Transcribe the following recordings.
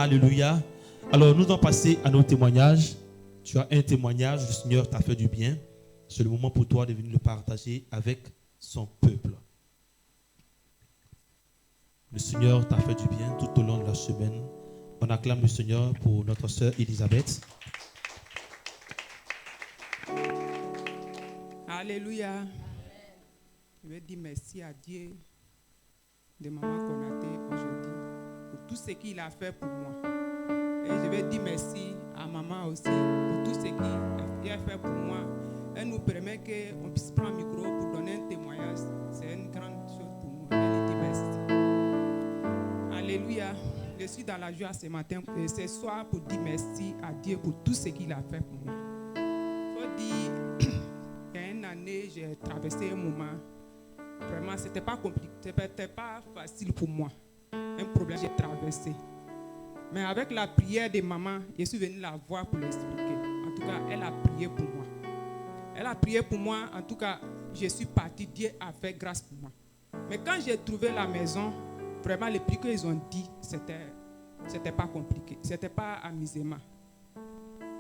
Alléluia. Alors, nous allons passer à nos témoignages. Tu as un témoignage, le Seigneur t'a fait du bien. C'est le moment pour toi de venir le partager avec son peuple. Le Seigneur t'a fait du bien tout au long de la semaine. On acclame le Seigneur pour notre sœur Elisabeth. Alléluia. Je vais dire merci à Dieu de Maman Konaté aujourd'hui pour tout ce qu'il a fait pour moi. Et je vais dire merci à Maman aussi pour tout ce qu'il a fait pour moi. Elle nous permet qu'on puisse prendre un micro pour donner un témoignage. C'est une grande chose pour nous. Je vais lui dire merci. Alléluia. Je suis dans la joie ce matin et ce soir pour dire merci à Dieu pour tout ce qu'il a fait pour moi. Il faut dire, il y a une année, j'ai traversé un moment. Vraiment, c'était pas compliqué, c'était pas facile pour moi. Un problème que j'ai traversé. Mais avec la prière de maman, je suis venu la voir pour l'expliquer. En tout cas, elle a prié pour moi. Elle a prié pour moi. En tout cas, je suis parti. Dieu a fait grâce pour moi. Mais quand j'ai trouvé la maison, vraiment, les prix qu'ils ont dit, c'était pas compliqué. C'était pas amusement.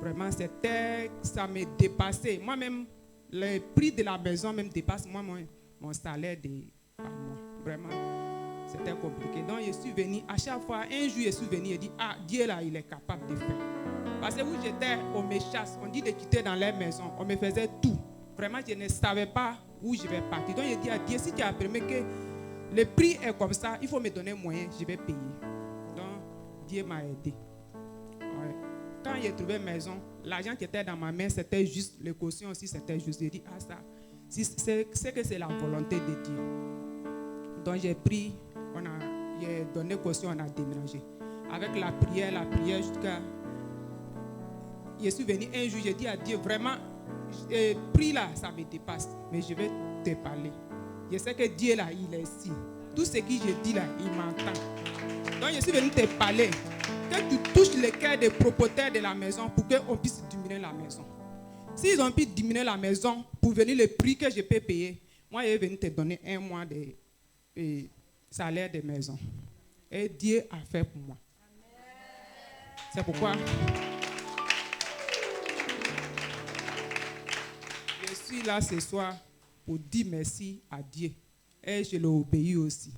Vraiment, ça me dépassait. Moi-même, le prix de la maison même dépasse mon salaire par mois. Vraiment, c'était compliqué. Donc, je suis venu, à chaque fois, un jour, je suis venu et dit, ah, Dieu là, il est capable de faire. Parce que où j'étais, on me chasse, on dit de quitter dans leur maison, on me faisait tout. Vraiment, je ne savais pas où je vais partir. Donc, je dis à Dieu, si tu as permis que le prix est comme ça, il faut me donner moyen, je vais payer. Donc, Dieu m'a aidé. Ouais. Quand j'ai trouvé maison, l'argent qui était dans ma main, c'était juste, les cautions aussi, c'était juste. J'ai dit, ah ça, c'est que c'est la volonté de Dieu. Donc j'ai pris, j'ai donné caution, on a déménagé. Avec la prière jusqu'à... Je suis venu un jour, j'ai dit à Dieu, vraiment, le prix là, ça me dépasse. Mais je vais te parler. Je sais que Dieu là, il est ici. Tout ce que je dis là, il m'entend. Donc je suis venu te parler. Que tu touches le cœur des propriétaires de la maison pour qu'on puisse diminuer la maison. S'ils ont pu diminuer la maison pour venir le prix que je peux payer, moi je vais venir te donner un mois de salaire de maison. Et Dieu a fait pour moi. C'est pourquoi je suis là ce soir pour dire merci à Dieu. Et je l'ai obéi aussi.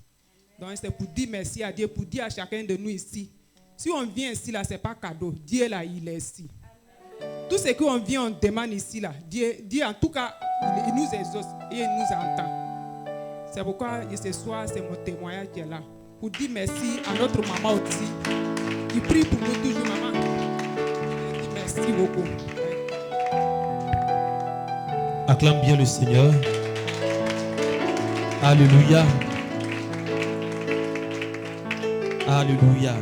Donc c'est pour dire merci à Dieu, pour dire à chacun de nous ici. Si on vient ici, là, ce n'est pas cadeau. Dieu, là, il est ici. Tout ce qu'on vient, on demande ici, là. Dieu, en tout cas, il nous exauce et il nous entend. C'est pourquoi ce soir, c'est mon témoignage qui est là. Pour dire merci à notre maman aussi, qui prie pour nous toujours, maman. Je dis merci beaucoup. Acclame bien le Seigneur. Alléluia. Alléluia.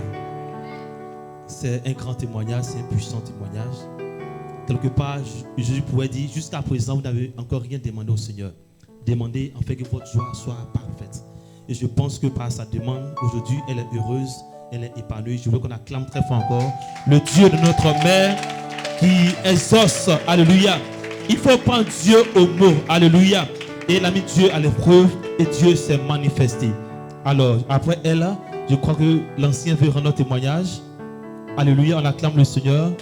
C'est un grand témoignage, c'est un puissant témoignage. Quelque part, je pourrais dire, jusqu'à présent, vous n'avez encore rien demandé au Seigneur. Demandez en fait que votre joie soit parfaite. Et je pense que par sa demande, aujourd'hui, elle est heureuse, elle est épanouie. Je veux qu'on acclame très fort encore le Dieu de notre mère qui exauce. Alléluia. Il faut prendre Dieu au mot. Alléluia. Et elle a mis Dieu à l'épreuve et Dieu s'est manifesté. Alors, après elle, je crois que l'ancien veut rendre témoignage. Alléluia, on acclame le Seigneur.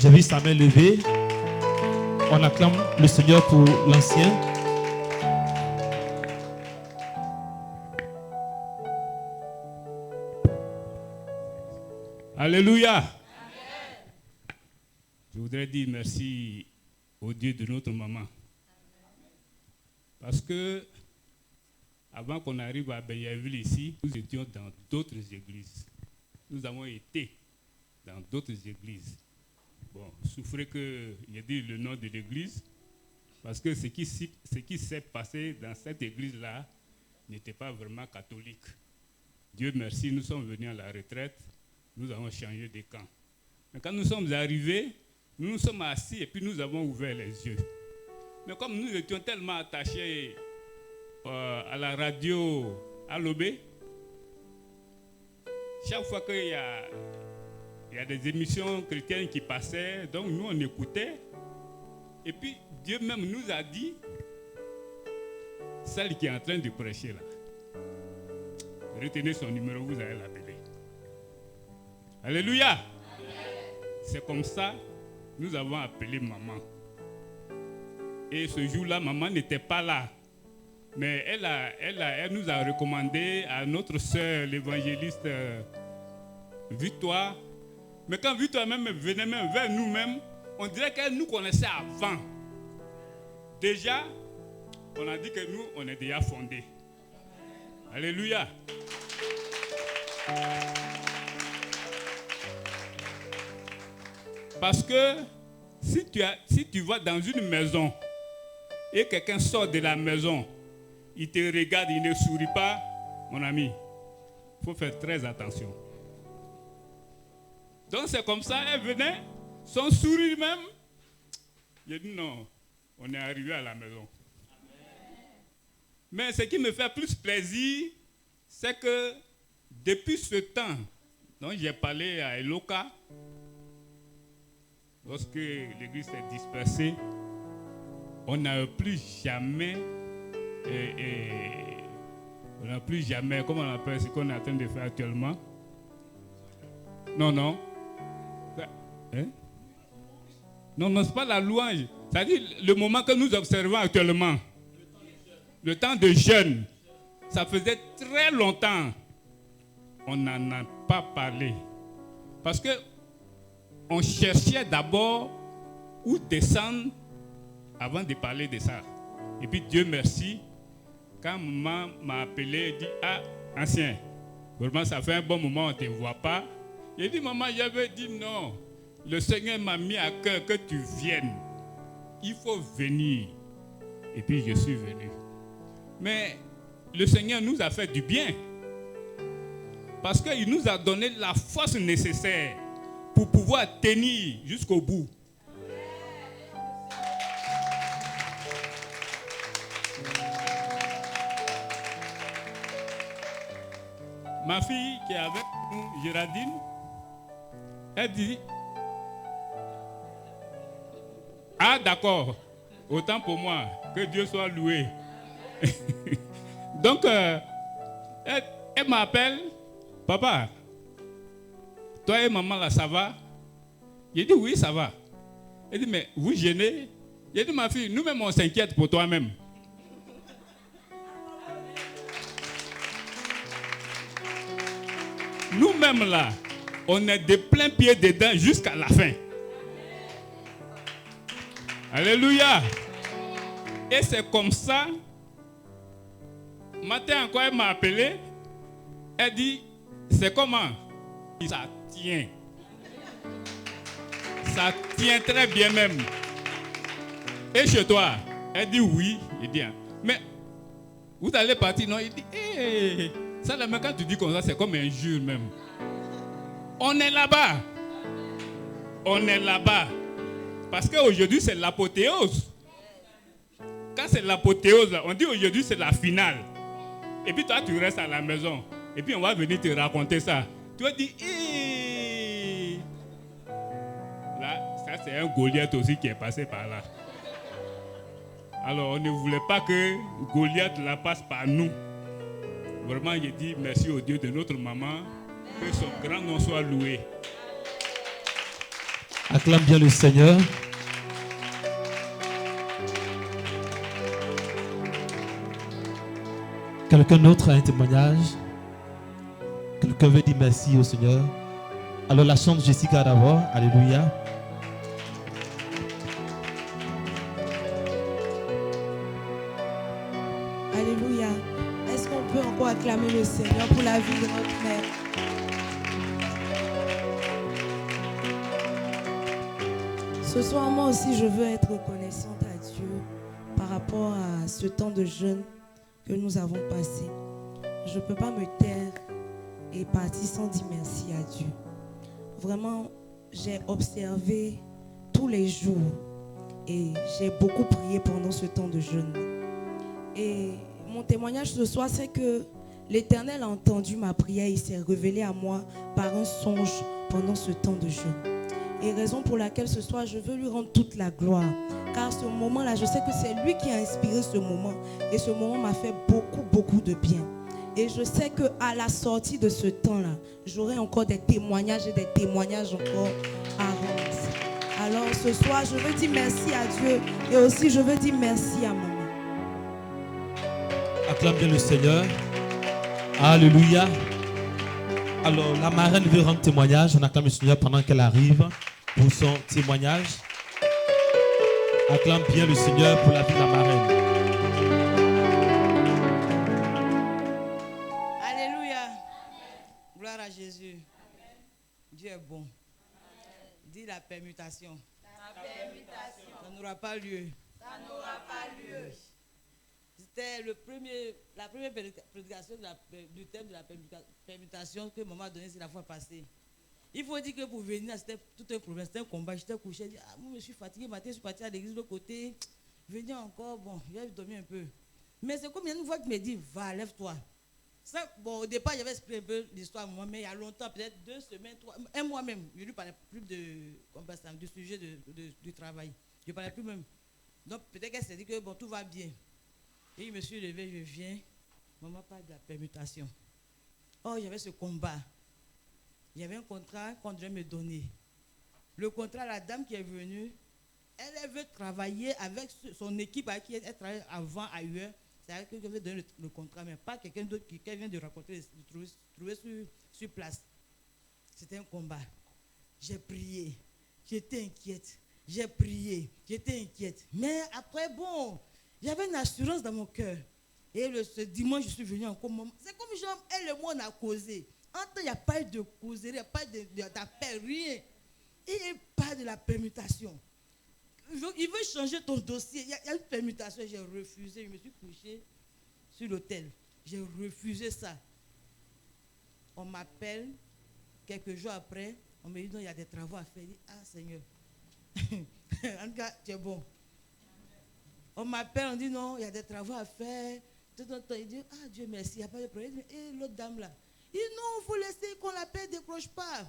J'ai vu sa main levée. On acclame le Seigneur pour l'ancien. Alléluia. Amen. Je voudrais dire merci au Dieu de notre maman. Parce que avant qu'on arrive à Bénéville ici, nous étions dans d'autres églises. Nous avons été dans d'autres églises. Bon, souffrez que je dise le nom de l'église, parce que ce qui s'est passé dans cette église-là n'était pas vraiment catholique. Dieu merci, nous sommes venus à la retraite, nous avons changé de camp. Mais quand nous sommes arrivés, nous nous sommes assis et puis nous avons ouvert les yeux. Mais comme nous étions tellement attachés à la radio à Lobé, chaque fois qu'il y a des émissions chrétiennes qui passaient, donc nous on écoutait. Et puis Dieu même nous a dit, celle qui est en train de prêcher là, retenez son numéro, vous allez l'appeler. Alléluia. C'est comme ça, nous avons appelé maman. Et ce jour-là, maman n'était pas là. Mais elle nous a recommandé à notre sœur, l'évangéliste Victoire. Mais quand Victoire même venait même vers nous-mêmes, on dirait qu'elle nous connaissait avant. Déjà, on a dit que nous, on est déjà fondés. Alléluia. Parce que si tu vas dans une maison et quelqu'un sort de la maison, il te regarde, il ne sourit pas, mon ami, il faut faire très attention. Donc c'est comme ça, elle venait, son sourire même, j'ai dit non, on est arrivé à la maison. Mais ce qui me fait plus plaisir, c'est que depuis ce temps, dont j'ai parlé à Eloka, lorsque l'église s'est dispersée, on n'a plus jamais, comment on appelle ce qu'on est en train de faire actuellement? Non. Hein? Non, ce n'est pas la louange. C'est-à-dire le moment que nous observons actuellement, le temps de jeûne, ça faisait très longtemps. On n'en a pas parlé. Parce que on cherchait d'abord où descendre avant de parler de ça. Et puis Dieu merci, quand maman m'a appelé, elle dit, ah, ancien, vraiment ça fait un bon moment, on ne te voit pas. J'ai dit, maman, j'avais dit non. Le Seigneur m'a mis à cœur que tu viennes. Il faut venir. Et puis je suis venu. Mais le Seigneur nous a fait du bien. Parce qu'il nous a donné la force nécessaire pour pouvoir tenir jusqu'au bout. Ma fille qui est avec nous, Géraldine, elle dit, ah d'accord, autant pour moi, que Dieu soit loué. Donc, elle m'appelle, papa, toi et maman là, ça va? J'ai dit oui, ça va. Elle dit, mais vous gênez? J'ai dit, ma fille, nous-mêmes on s'inquiète pour toi-même. Nous-mêmes là, on est de plein pied dedans jusqu'à la fin. Alléluia. Et c'est comme ça. Matin encore, elle m'a appelé. Elle dit, c'est comment? Ça tient. Ça tient très bien même. Et chez toi? Elle dit oui. Il dit, mais vous allez partir? Non, il dit, hey, ça là, même quand tu dis comme ça, c'est comme un jour même. On est là-bas. On est là-bas. Parce qu'aujourd'hui, c'est l'apothéose. Quand c'est l'apothéose, on dit aujourd'hui, c'est la finale. Et puis toi, tu restes à la maison. Et puis on va venir te raconter ça. Tu vas dire, hé. Là, ça c'est un Goliath aussi qui est passé par là. Alors, on ne voulait pas que Goliath la passe par nous. Vraiment, j'ai dit merci au Dieu de notre maman. Que son grand nom soit loué. Acclame bien le Seigneur. Quelqu'un d'autre a un témoignage? Quelqu'un veut dire merci au Seigneur? Alors la chambre Jessica d'abord. Alléluia. Alléluia. Est-ce qu'on peut encore acclamer le Seigneur pour la vie de notre mère? Ce soir, moi aussi, je veux être reconnaissante à Dieu par rapport à ce temps de jeûne que nous avons passé. Je ne peux pas me taire et partir sans dire merci à Dieu. Vraiment, j'ai observé tous les jours et j'ai beaucoup prié pendant ce temps de jeûne. Et mon témoignage ce soir, c'est que l'Éternel a entendu ma prière et s'est révélé à moi par un songe pendant ce temps de jeûne. Et raison pour laquelle ce soir, je veux lui rendre toute la gloire. Car ce moment-là, je sais que c'est lui qui a inspiré ce moment. Et ce moment m'a fait beaucoup, beaucoup de bien. Et je sais qu'à la sortie de ce temps-là, j'aurai encore des témoignages et des témoignages encore à rendre. Alors ce soir, je veux dire merci à Dieu et aussi je veux dire merci à maman. Acclame bien le Seigneur. Alléluia. Alors, la marraine veut rendre témoignage. On acclame le Seigneur pendant qu'elle arrive pour son témoignage. Acclame bien le Seigneur pour la vie de la marraine. Alléluia. Gloire à Jésus. Dieu est bon. Dis la permutation. La permutation. Ça n'aura pas lieu. Ça n'aura pas lieu. C'était la première prédication du thème de la permutation que maman a donné la fois passée. Il faut dire que pour venir, c'était tout un problème, c'était un combat. J'étais couché, je dis, moi je suis fatigué, matin je suis parti à l'église de l'autre côté. Venir encore, bon, j'ai dormi un peu. Mais c'est comme une fois qu'il me dit, va, lève-toi. Bon, au départ, j'avais expliqué un peu l'histoire moi, mais il y a longtemps, peut-être 2 semaines, 3, un mois même, je lui parlais plus du sujet du travail. Je ne parlais plus même. Donc peut-être qu'elle s'est dit que bon, tout va bien. Et je me suis levé, je viens, maman parle de la permutation. Oh, j'avais ce combat. Il y avait un contrat qu'on devait me donner. Le contrat, la dame qui est venue, elle veut travailler avec son équipe avec qui elle travaillait avant ailleurs. C'est elle qui veut donner le contrat, mais pas quelqu'un d'autre qui vient de rencontrer, de trouver sur place. C'était un combat. J'ai prié, j'étais inquiète. J'ai prié, j'étais inquiète. Mais après, bon, j'avais une assurance dans mon cœur. Et ce dimanche, je suis venue encore. C'est comme genre, elle et moi, on a causé. Entre, il n'y a pas eu de causerie, il n'y a pas d'appel, rien. Et il parle de la permutation. Il veut changer ton dossier. Il y a une permutation, j'ai refusé. Je me suis couché sur l'hôtel. J'ai refusé ça. On m'appelle, quelques jours après, on me dit non, il y a des travaux à faire. Je dis, ah Seigneur. En tout cas, tu es bon. On m'appelle, on dit non, il y a des travaux à faire. Il dit, ah Dieu merci, il n'y a pas de problème. Et l'autre dame là, il dit non, il faut laisser qu'on l'appelle, ne décroche pas.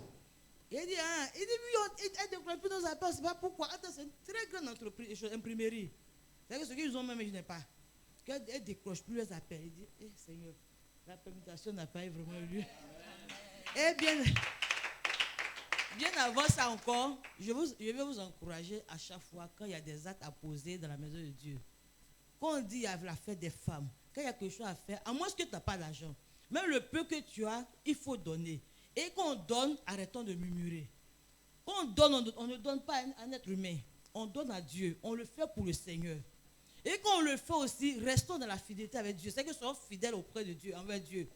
Il dit, ah, il dit oui, elle ne décroche plus nos appels, c'est pas pourquoi. Attends, c'est une très grande entreprise, imprimerie. C'est-à-dire que ce qu'ils ont même, je n'ai pas. Qu'elle ne décroche plus les appels. Il dit, Seigneur, la permutation n'a pas eu vraiment lieu. Eh bien, avant ça encore, je vais vous encourager à chaque fois quand il y a des actes à poser dans la maison de Dieu. Quand on dit il y a la fête des femmes, quand il y a quelque chose à faire, à moins que tu n'as pas d'argent, même le peu que tu as, il faut donner. Et quand on donne, arrêtons de murmurer. Quand on donne, on ne donne pas à un être humain. On donne à Dieu. On le fait pour le Seigneur. Et quand on le fait aussi, restons dans la fidélité avec Dieu. C'est que nous soyons fidèles auprès de Dieu, envers Dieu.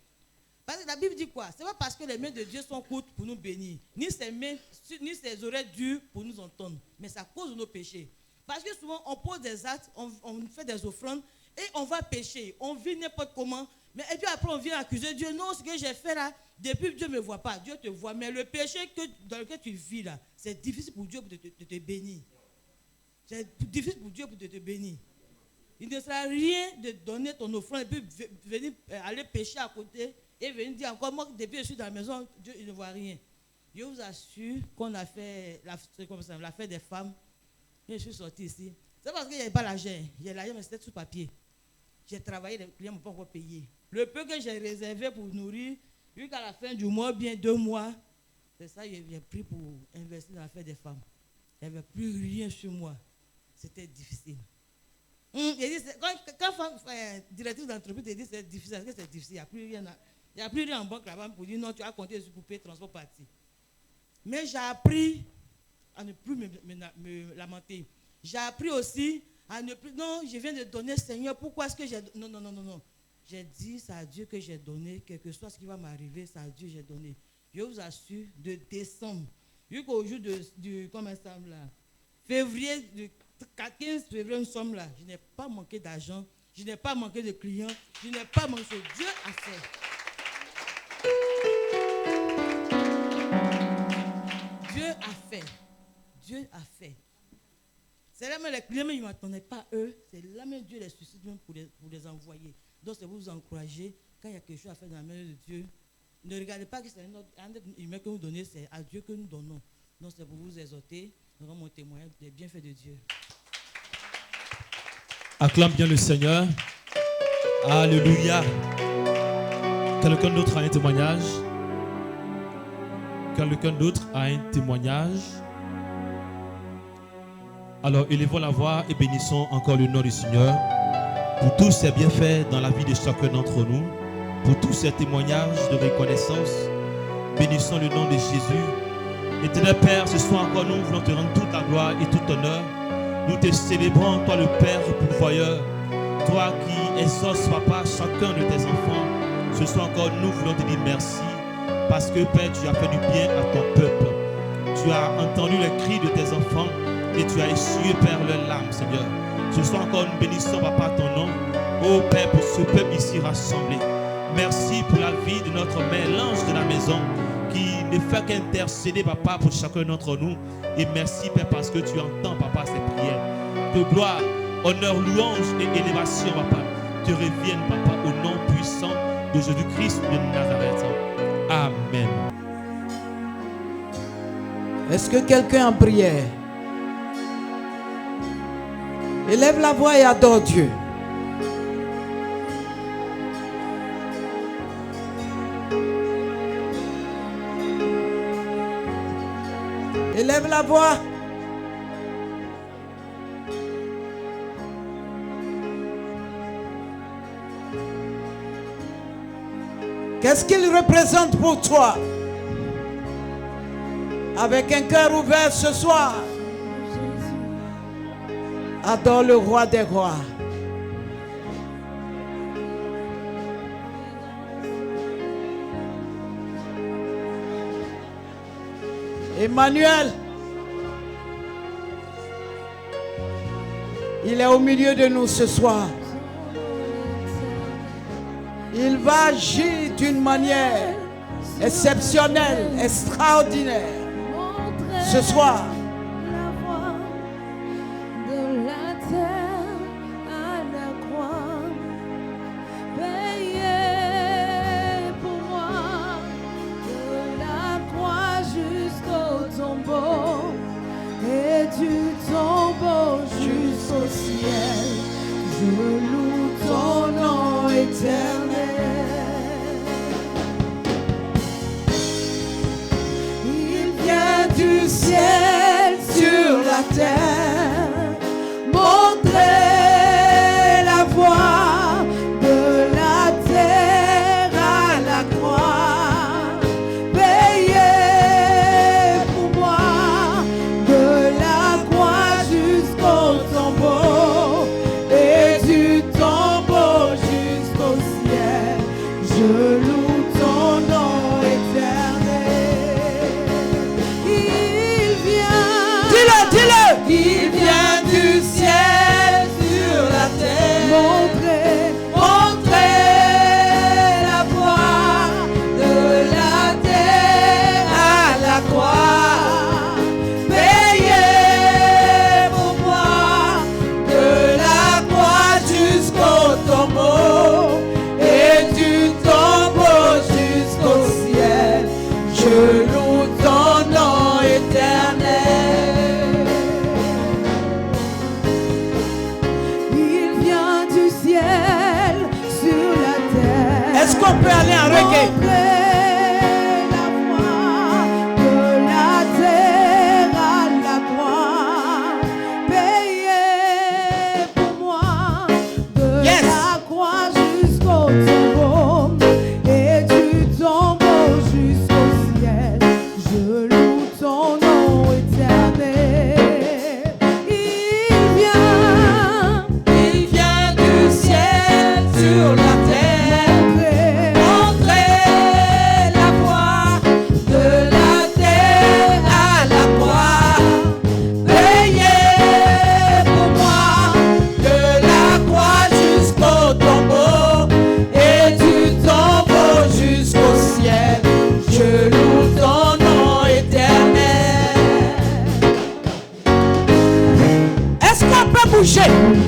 Parce que la Bible dit quoi? Ce n'est pas parce que les mains de Dieu sont courtes pour nous bénir, ni ses oreilles dures pour nous entendre, mais c'est à cause de nos péchés. Parce que souvent, on pose des actes, on fait des offrandes, et on va pécher. On vit n'importe comment. Et puis après, on vient accuser Dieu. Non, ce que j'ai fait là, depuis Dieu ne me voit pas. Dieu te voit. Mais le péché dans lequel tu vis là, c'est difficile pour Dieu de te bénir. C'est difficile pour Dieu de te bénir. Il ne sert à rien de donner ton offrande et puis venir aller pécher à côté et venir dire encore, moi, depuis que je suis dans la maison, Dieu il ne voit rien. Je vous assure qu'on a fait la fête des femmes. Et je suis sorti ici. C'est parce qu'il n'y avait pas l'argent. J'ai l'argent, mais c'était sous papier. J'ai travaillé, les clients ne m'ont pas encore payé. Le peu que j'ai réservé pour nourrir, vu qu'à la fin du mois, bien 2 mois, c'est ça que j'ai pris pour investir dans la fête des femmes. Il n'y avait plus rien sur moi. C'était difficile. Quand directrice d'entreprise te dit c'est difficile, est-ce que c'est difficile? Il n'y a plus rien en banque là-bas pour dire non, tu as compté sur pour payer transport parti. Mais j'ai appris à ne plus me lamenter. J'ai appris aussi à ne plus. Non, je viens de donner, Seigneur. Pourquoi est-ce que j'ai. Non. J'ai dit, c'est à Dieu que j'ai donné. Quel que soit ce qui va m'arriver, c'est à Dieu que j'ai donné. Je vous assure, de décembre, jusqu'au jour du. Comment ça semble là? Février, du 15 février, nous sommes là. Je n'ai pas manqué d'argent. Je n'ai pas manqué de clients. Je n'ai pas manqué de Dieu a fait. Dieu a fait. Dieu a fait. C'est là même les clients, ils ne m'attendaient pas eux. C'est là même Dieu les suscite même pour les envoyer. Donc c'est pour vous encourager. Quand il y a quelque chose à faire dans la main de Dieu, ne regardez pas que c'est un autre humain que vous donnez, c'est à Dieu que nous donnons. Donc c'est pour vous exhorter, nous rendons mon témoignage des bienfaits de Dieu. Acclame bien le Seigneur. Alléluia. Quelqu'un d'autre a un témoignage? Quelqu'un d'autre a un témoignage? Alors élevons la voix et bénissons encore le nom du Seigneur pour tous ses bienfaits dans la vie de chacun d'entre nous, pour tous ces témoignages de reconnaissance. Bénissons le nom de Jésus. Éternel Père, ce soir encore nous voulons te rendre toute la gloire et tout honneur. Nous te célébrons, toi le Père pourvoyeur, toi qui exauces, Papa, chacun de tes enfants. Ce soir encore nous voulons te dire merci parce que Père, tu as fait du bien à ton peuple. Tu as entendu les cris de tes enfants et tu as essuyé, Père, leurs larmes, Seigneur. Ce soir encore nous bénissons, Papa, ton nom. Oh Père, pour ce peuple ici rassemblé. Merci pour la vie de notre mère, l'ange de la maison, qui ne fait qu'intercéder, Papa, pour chacun d'entre nous. Et merci, Père, parce que tu entends, Papa, ces prières. Que gloire, honneur, louange et élévation, Papa, te reviennent, Papa, au nom puissant de Jésus-Christ de Nazareth. Amen. Est-ce que quelqu'un est en prière? Élève la voix et adore Dieu. Élève la voix. Qu'est-ce qu'il représente pour toi? Avec un cœur ouvert ce soir, adore le roi des rois. Emmanuel, il est au milieu de nous ce soir. Il va agir d'une manière exceptionnelle, extraordinaire. Ce soir, la voix de la terre à la croix, payé pour moi, de la croix jusqu'au tombeau, et du tombeau jusqu'au ciel, je loue ton nom éternel. Du ciel sur la terre, montrer la voie de la terre à la croix, payer pour moi de la croix jusqu'au tombeau et du tombeau jusqu'au ciel, je loue ton nom éternel. Il vient du ciel sur la terre, montrer la voie de la terre à la croix, payer pour moi de la croix jusqu'au tombeau et du tombeau jusqu'au ciel, je loue ton nom éternel. Est-ce qu'on peut aller en reggae? La voix de la terre à la croix, payer pour moi de la croix jusqu'au tombeau et du tombeau jusqu'au ciel, je loue ton nom éternel. Il vient du ciel sur la terre.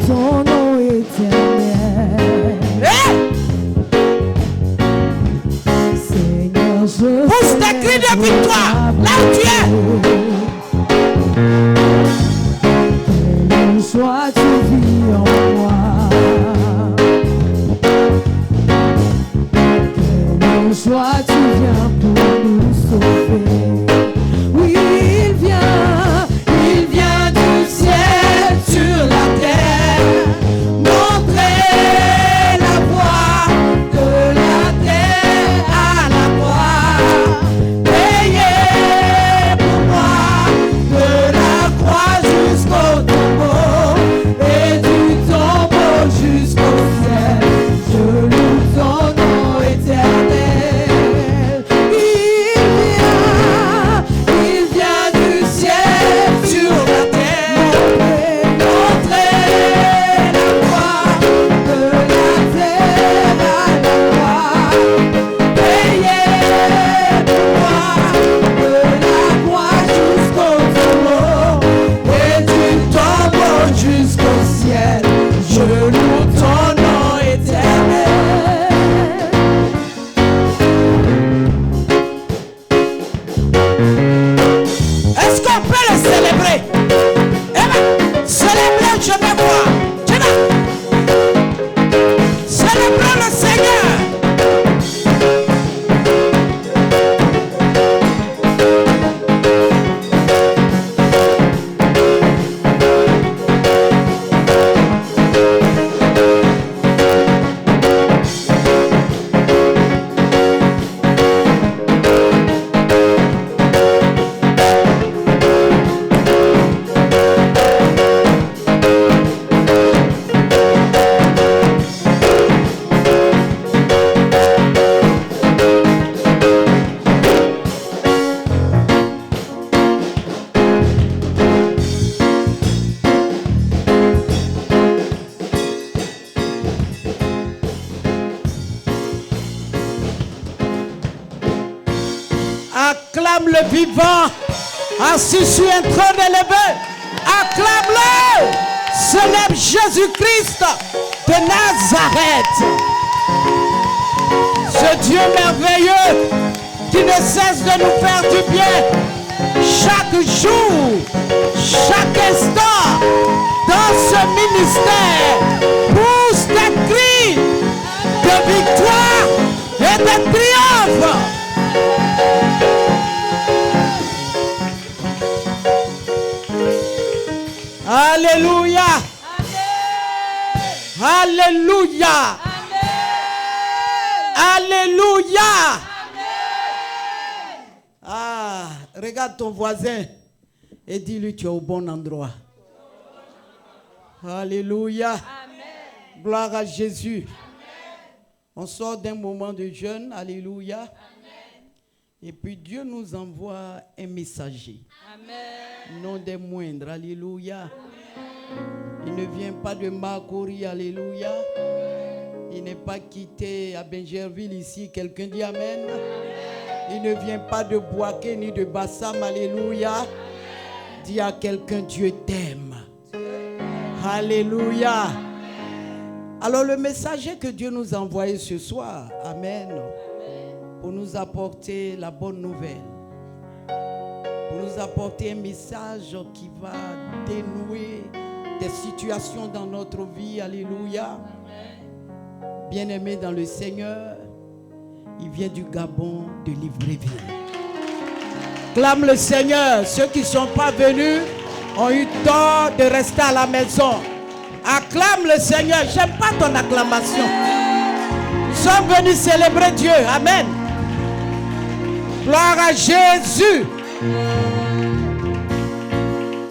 Ton nom éternel. Seigneur, je pousse tes cris de victoire là où tu es. Quelle joie tu vis en moi. Acclame le vivant, assis sur un trône élevé. Acclame-le. Célèbre Jésus-Christ de Nazareth. Ce Dieu merveilleux qui ne cesse de nous faire du bien chaque jour, chaque instant dans ce ministère. Pousse des cris de victoire et de triomphe. Alléluia. Alléluia. Alléluia. Ah, regarde ton voisin et dis-lui tu es au bon endroit. Alléluia. Gloire à Jésus. On sort d'un moment de jeûne. Alléluia. Et puis Dieu nous envoie un messager. Non des moindres. Alléluia. Il ne vient pas de Makori. Alléluia. Il n'est pas quitté à Benjerville ici. Quelqu'un dit Amen. Il ne vient pas de Boaké ni de Bassam. Alléluia. Dis à quelqu'un, Dieu t'aime. Alléluia. Alors le messager que Dieu nous a envoyé ce soir, Amen, pour nous apporter la bonne nouvelle, pour nous apporter un message qui va dénouer des situations dans notre vie. Alléluia. Bien-aimé dans le Seigneur, il vient du Gabon, de Libreville. Clame le Seigneur. Ceux qui ne sont pas venus ont eu tort de rester à la maison. Acclame le Seigneur. J'aime pas ton acclamation. Nous sommes venus célébrer Dieu. Amen. Gloire à Jésus.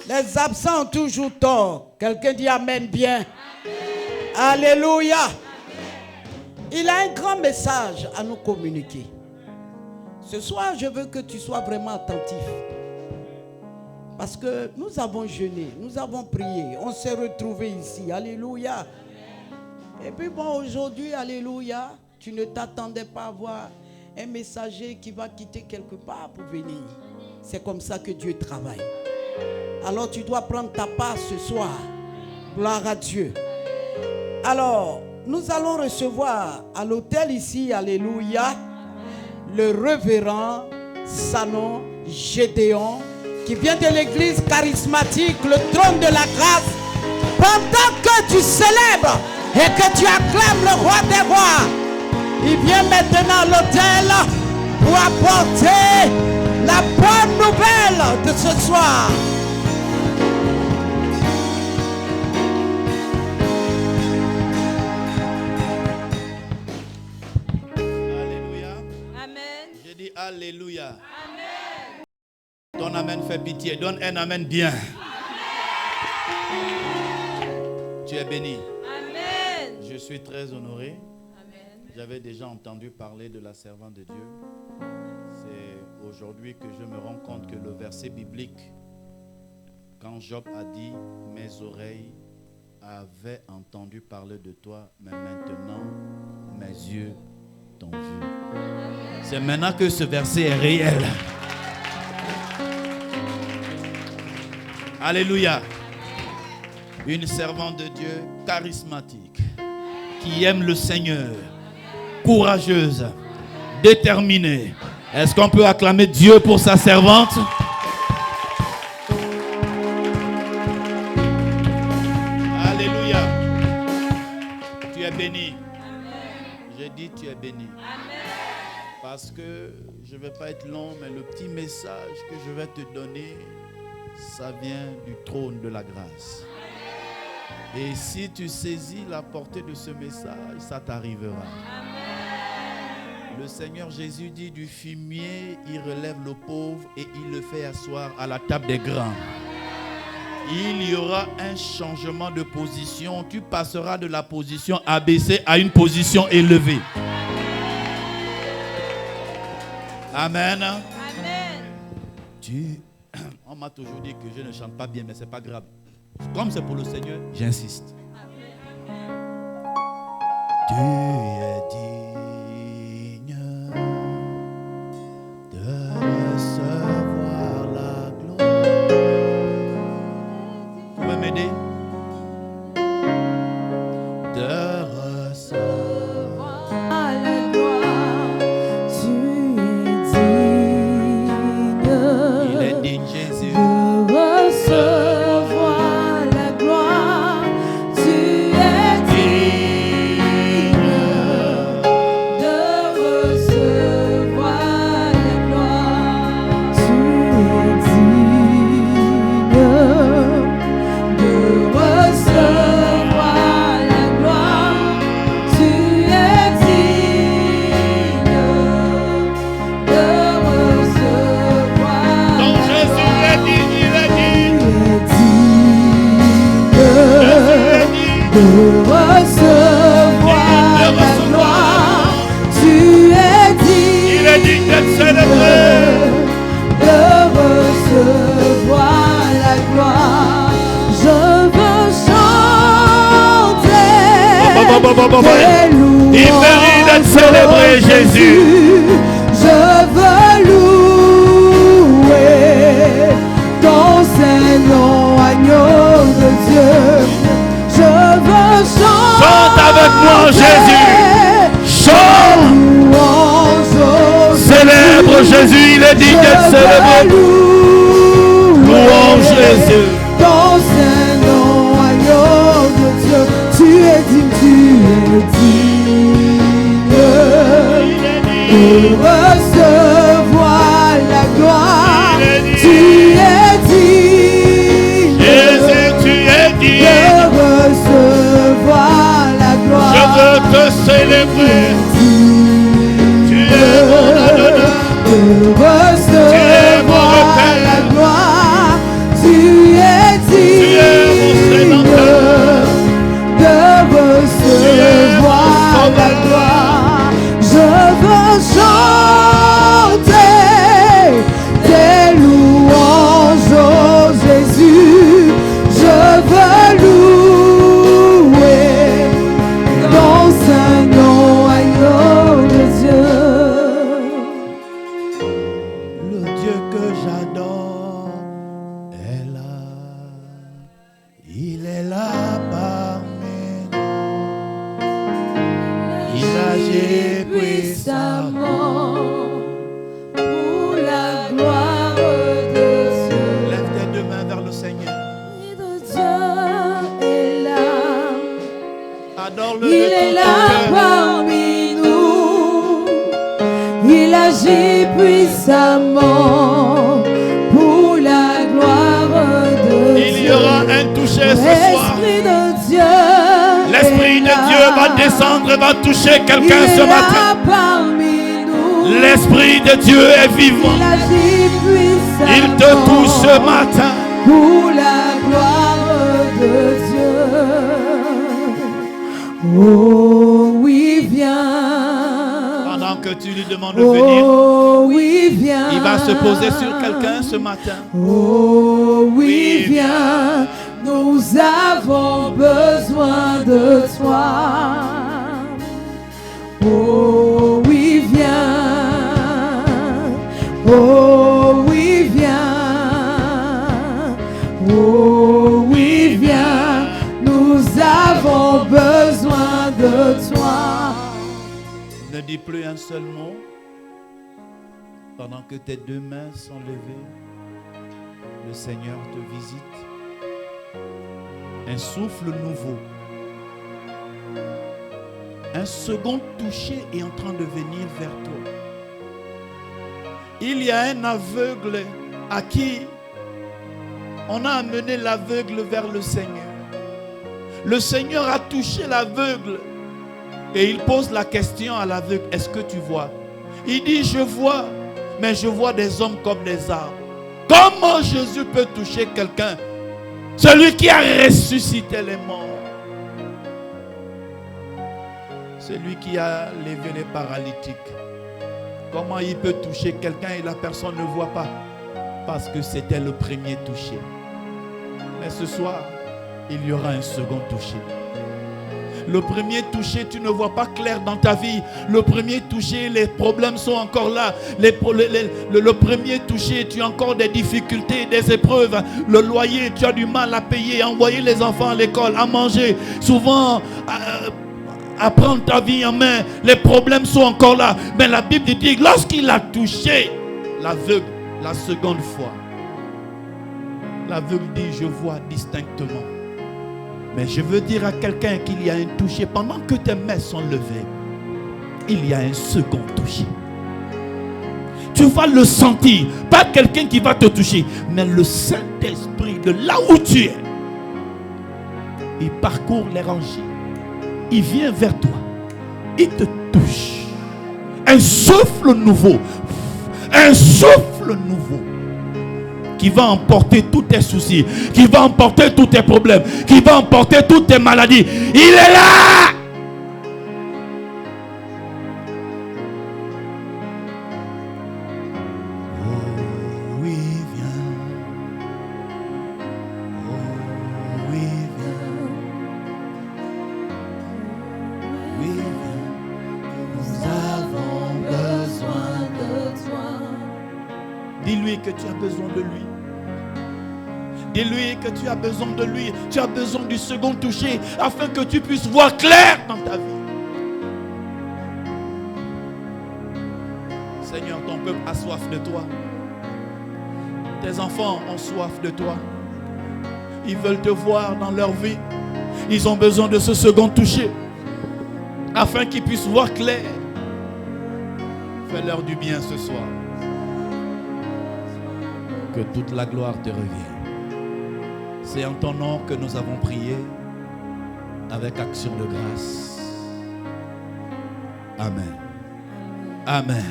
Les absents ont toujours tort. Quelqu'un dit Amen bien. Alléluia. Il a un grand message à nous communiquer. Ce soir, je veux que tu sois vraiment attentif. Parce que nous avons jeûné, nous avons prié, on s'est retrouvés ici. Alléluia. Et puis bon, aujourd'hui, alléluia, tu ne t'attendais pas à voir un messager qui va quitter quelque part pour venir. C'est comme ça que Dieu travaille. Alors tu dois prendre ta part ce soir. Gloire à Dieu. Alors, nous allons recevoir à l'hôtel ici, alléluia, le révérend Sanon Gédéon, qui vient de l'église charismatique, le trône de la grâce. Pendant que tu célèbres et que tu acclames le roi des rois, il vient maintenant à l'hôtel pour apporter la bonne nouvelle de ce soir. Alléluia. Amen. Ton amen fait pitié. Donne un amen bien. Amen. Tu es béni. Amen. Je suis très honoré. Amen. J'avais déjà entendu parler de la servante de Dieu. C'est aujourd'hui que je me rends compte que le verset biblique, quand Job a dit « Mes oreilles avaient entendu parler de toi, mais maintenant mes yeux t'ont vu. » C'est maintenant que ce verset est réel. Alléluia. Une servante de Dieu charismatique, qui aime le Seigneur, courageuse, déterminée. Est-ce qu'on peut acclamer Dieu pour sa servante? Alléluia. Tu es béni. J'ai dit tu es béni. Parce que je ne vais pas être long, mais le petit message que je vais te donner, ça vient du trône de la grâce. Et si tu saisis la portée de ce message, ça t'arrivera. Le Seigneur Jésus dit, du fumier, il relève le pauvre et il le fait asseoir à la table des grands. Il y aura un changement de position. Tu passeras de la position abaissée à une position élevée. Amen. Amen. On m'a toujours dit que je ne chante pas bien, mais ce n'est pas grave. Comme c'est pour le Seigneur, j'insiste. Tu es digne de recevoir m'aider? De recevoir la gloire, tu es digne. Il est digne, Jésus. De recevoir la gloire, tu es digne. De recevoir la gloire, tu es digne. De recevoir la gloire, tu es digne. De recevoir Donc Jésus est digne, il est digne. de recevoir la gloire, tu es digne. Il est digne d'être célébré. De recevoir la gloire, je veux chanter tes louanges, Il mérite d'être célébré, Jésus. Je veux louer ton Saint-Nom, agneau de Dieu. Je veux chanter. Chante avec moi, Jésus. Chante. Célèbre Jésus, il est digne d'être célébré. Louange Jésus. Ton Saint-Nom, agneau de Dieu. Tu es digne, tu es digne. De recevoir la gloire, tu es digne. Jésus, tu es digne. De recevoir la gloire, Je veux te célébrer. Tu es mon adonai. de recevoir la gloire, tu es digne. De recevoir la gloire, je veux chanter tes louanges, oh Jésus. Je veux louer ton Saint-Nom, agneau de Dieu. Le Dieu que j'adore est là. Il est là parmi nous. Il agit puissamment. Pour la gloire de Dieu. Lève tes deux mains vers le Seigneur. De Dieu est là. Adore-le Il de est tout là ton cœur. parmi nous. Il agit puissamment pour la gloire de Dieu. Il y aura un toucher ce soir. L'Esprit de Dieu. L'Esprit est de là. Dieu va descendre et va toucher Il quelqu'un est ce là matin. parmi nous. L'Esprit de Dieu est vivant. Il agit puissamment. Il te touche ce matin. Pour la gloire de Dieu. Oh oui, viens. Pendant que tu lui demandes de venir, Oh oui, viens. il va se poser sur quelqu'un ce matin. Oh oui, Oui, viens. Nous avons besoin de toi. Oh oui, viens. Oh oui, viens. Oh oui, viens. Nous avons besoin de toi. Ne dis plus un seul mot. Pendant que tes deux mains sont levées, le Seigneur te visite. Un souffle nouveau. Un second toucher est en train de venir vers toi. Il y a un aveugle à qui on a amené l'aveugle vers le Seigneur. Le Seigneur a touché l'aveugle et il pose la question à l'aveugle, est-ce que tu vois? Il dit, je vois, mais je vois des hommes comme des arbres. Comment Jésus peut toucher quelqu'un? Celui qui a ressuscité les morts. Celui qui a levé les paralytiques. Comment il peut toucher quelqu'un et la personne ne voit pas? Parce que c'était le premier touché. Mais ce soir, il y aura un second touché. Le premier touché, tu ne vois pas clair dans ta vie. Le premier touché, les problèmes sont encore là. Le premier touché, tu as encore des difficultés, des épreuves. Le loyer, tu as du mal à payer, à envoyer les enfants à l'école, à manger. Souvent, à prendre ta vie en main. Les problèmes sont encore là. Mais la Bible dit, lorsqu'il a touché l'aveugle la seconde fois, l'aveugle dit, je vois distinctement. Mais je veux dire à quelqu'un qu'il y a un touché. Pendant que tes mains sont levées, il y a un second touché. Tu vas le sentir. Pas quelqu'un qui va te toucher, mais le Saint-Esprit de là où tu es. Il parcourt les rangées. Il vient vers toi. Il te touche. Un souffle nouveau. Un souffle nouveau. Qui va emporter tous tes soucis. Qui va emporter tous tes problèmes. Qui va emporter toutes tes maladies. Il est là. Dis-lui que tu as besoin de lui. Dis-lui que tu as besoin de lui. Tu as besoin du second toucher afin que tu puisses voir clair dans ta vie. Seigneur, ton peuple a soif de toi. Tes enfants ont soif de toi. Ils veulent te voir dans leur vie. Ils ont besoin de ce second toucher afin qu'ils puissent voir clair. Fais-leur du bien ce soir. Que toute la gloire te revienne. C'est en ton nom que nous avons prié avec action de grâce. Amen. Amen.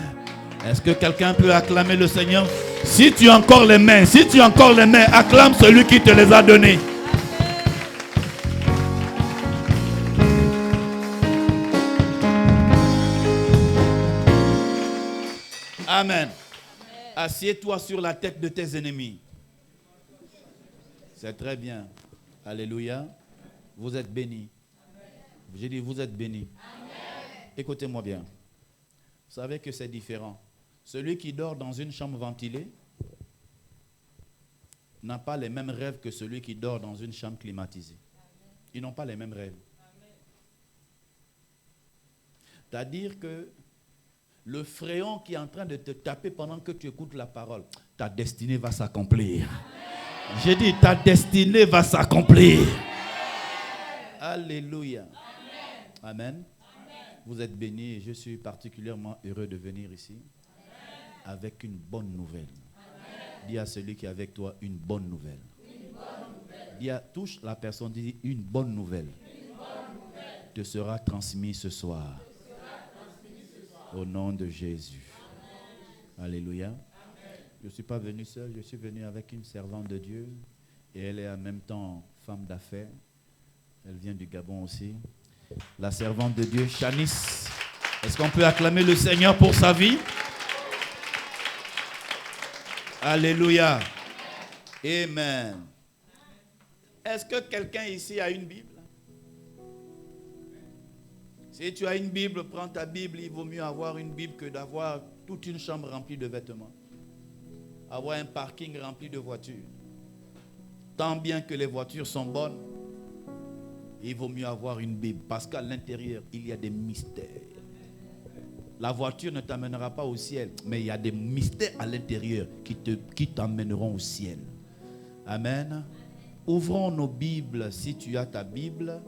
Est-ce que quelqu'un peut acclamer le Seigneur? Si tu as encore les mains, acclame celui qui te les a données. Amen. Assieds-toi sur la tête de tes ennemis. C'est très bien. Alléluia. Vous êtes bénis. J'ai dit, vous êtes bénis. Écoutez-moi bien. Vous savez que c'est différent. Celui qui dort dans une chambre ventilée n'a pas les mêmes rêves que celui qui dort dans une chambre climatisée. Ils n'ont pas les mêmes rêves. C'est-à-dire que le fréon qui est en train de te taper pendant que tu écoutes la parole, ta destinée va s'accomplir. J'ai dit, ta destinée va s'accomplir. Alléluia. Amen. Vous êtes bénis et je suis particulièrement heureux de venir ici avec une bonne nouvelle. Dis à celui qui est avec toi une bonne nouvelle. Dis à, touche la personne, dis une bonne nouvelle. Te sera transmise ce soir. Au nom de Jésus. Alléluia. Je ne suis pas venu seul, je suis venu avec une servante de Dieu. Et elle est en même temps femme d'affaires. Elle vient du Gabon aussi. La servante de Dieu, Shanice. Est-ce qu'on peut acclamer le Seigneur pour sa vie? Alléluia. Amen. Est-ce que quelqu'un ici a une Bible? Si tu as une Bible, prends ta Bible. Il vaut mieux avoir une Bible que d'avoir toute une chambre remplie de vêtements. Avoir un parking rempli de voitures. Tant bien que les voitures sont bonnes, il vaut mieux avoir une Bible. Parce qu'à l'intérieur, il y a des mystères. La voiture ne t'amènera pas au ciel, mais il y a des mystères à l'intérieur qui t'emmèneront au ciel. Amen. Ouvrons nos Bibles si tu as ta Bible.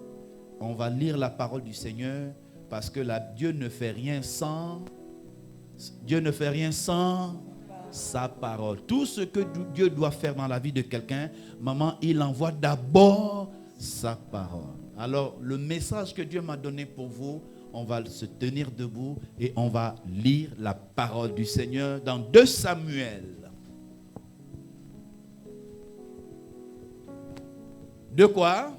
On va lire la parole du Seigneur parce que Dieu ne fait rien sans sa parole. Tout ce que Dieu doit faire dans la vie de quelqu'un, maman, il envoie d'abord sa parole. Alors, le message que Dieu m'a donné pour vous, on va se tenir debout et on va lire la parole du Seigneur dans 2 Samuel. 2 quoi?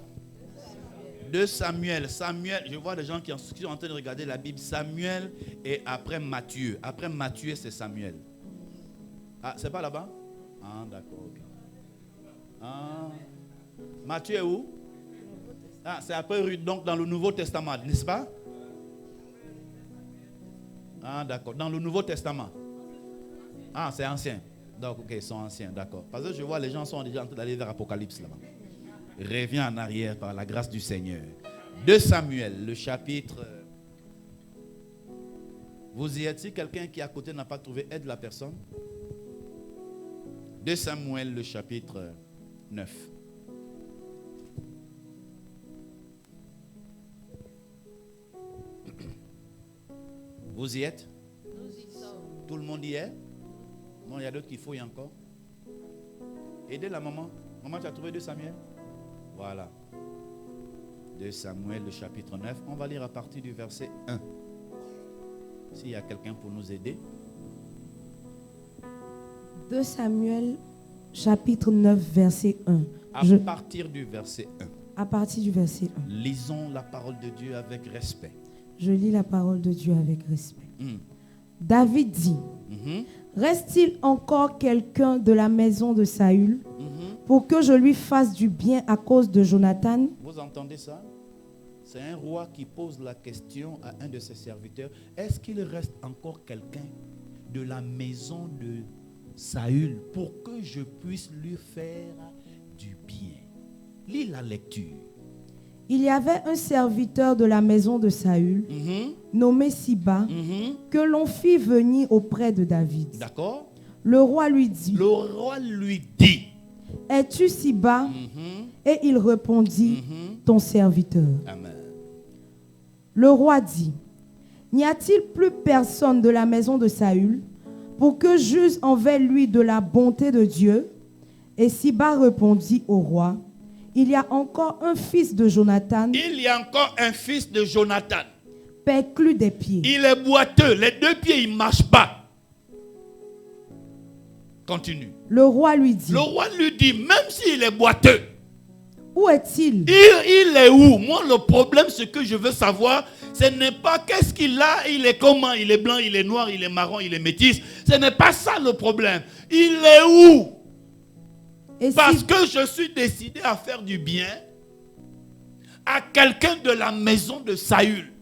2 Samuel. Samuel, je vois des gens qui sont en train de regarder la Bible. Samuel et après Matthieu. Après Matthieu, c'est Samuel. Ah, c'est pas là-bas? Ah, d'accord. Okay. Ah. Matthieu est où? Ah, c'est après Ruth, donc dans le Nouveau Testament, n'est-ce pas? Ah, d'accord. Dans le Nouveau Testament. Ah, c'est ancien. Donc, ok, ils sont anciens, d'accord. Parce que je vois les gens sont déjà en train d'aller vers Apocalypse là-bas. Reviens en arrière par la grâce du Seigneur. 2 Samuel, le chapitre. Vous y êtes? Si quelqu'un qui est à côté n'a pas trouvé, aide la personne. 2 Samuel, le chapitre 9. Vous y êtes? Nous y sommes. Tout le monde y est? Non, il y a d'autres qui fouillent encore. Aidez la maman. Maman, tu as trouvé 2 Samuel? Voilà. 2 Samuel, le chapitre 9. On va lire à partir du verset 1. S'il y a quelqu'un pour nous aider. 2 Samuel, chapitre 9, verset 1. À partir du verset 1. À partir du verset 1. Lisons la parole de Dieu avec respect. Je lis la parole de Dieu avec respect. David dit, reste-t-il encore quelqu'un de la maison de Saül pour que je lui fasse du bien à cause de Jonathan? Vous entendez ça? C'est un roi qui pose la question à un de ses serviteurs. Est-ce qu'il reste encore quelqu'un de la maison de Saül pour que je puisse lui faire du bien? Lis la lecture. Il y avait un serviteur de la maison de Saül, nommé Siba, que l'on fit venir auprès de David. D'accord. Le roi lui dit, es-tu Siba? Et il répondit, ton serviteur. Amen. Le roi dit, n'y a-t-il plus personne de la maison de Saül pour que j'use envers lui de la bonté de Dieu? Et Siba répondit au roi, il y a encore un fils de Jonathan. Il y a encore un fils de Jonathan. Perclus des pieds. Il est boiteux. Les 2 pieds, il ne marche pas. Continue. Le roi lui dit, même s'il est boiteux. Où est-il? Il est où? Moi, le problème, ce que je veux savoir, ce n'est pas qu'est-ce qu'il a, il est comment, il est blanc, il est noir, il est marron, il est métis. Ce n'est pas ça le problème. Il est où? Parce que je suis décidé à faire du bien à quelqu'un de la maison de Saül.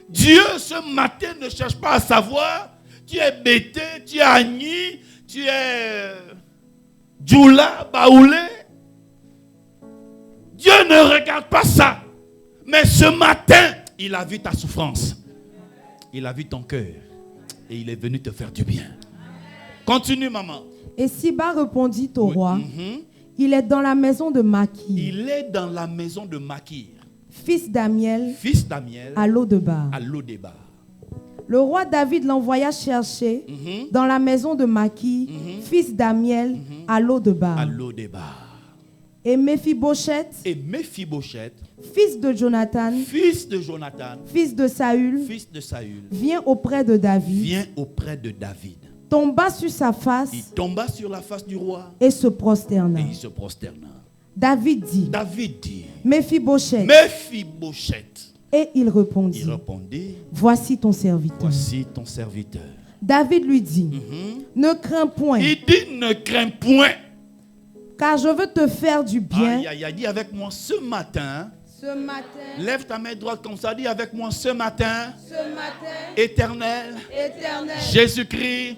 Dieu, ce matin, ne cherche pas à savoir, tu es Bété, tu es Agni, tu es Djoula, Baoulé. Dieu ne regarde pas ça. Mais ce matin, il a vu ta souffrance. Il a vu ton cœur. Et il est venu te faire du bien. Continue, maman. Et Siba répondit au roi, il est dans la maison de Makir. Il est dans la maison de Makir. Fils d'Amiel. À Lo-debar. Le roi David l'envoya chercher dans la maison de Makir, fils d'Amiel, à Lo-debar. Et Mephibosheth, fils de Jonathan, fils de Saül, vient auprès de David. Tomba sur sa face. Il tomba sur la face du roi. Et se prosterna. David dit. Mephibosheth. Et il répondit. Voici ton serviteur. David lui dit. Ne crains point. Il dit ne crains point. Car je veux te faire du bien. Dis avec moi ce matin. Lève ta main droite comme ça. Dis avec moi ce matin. Éternel. Jésus-Christ.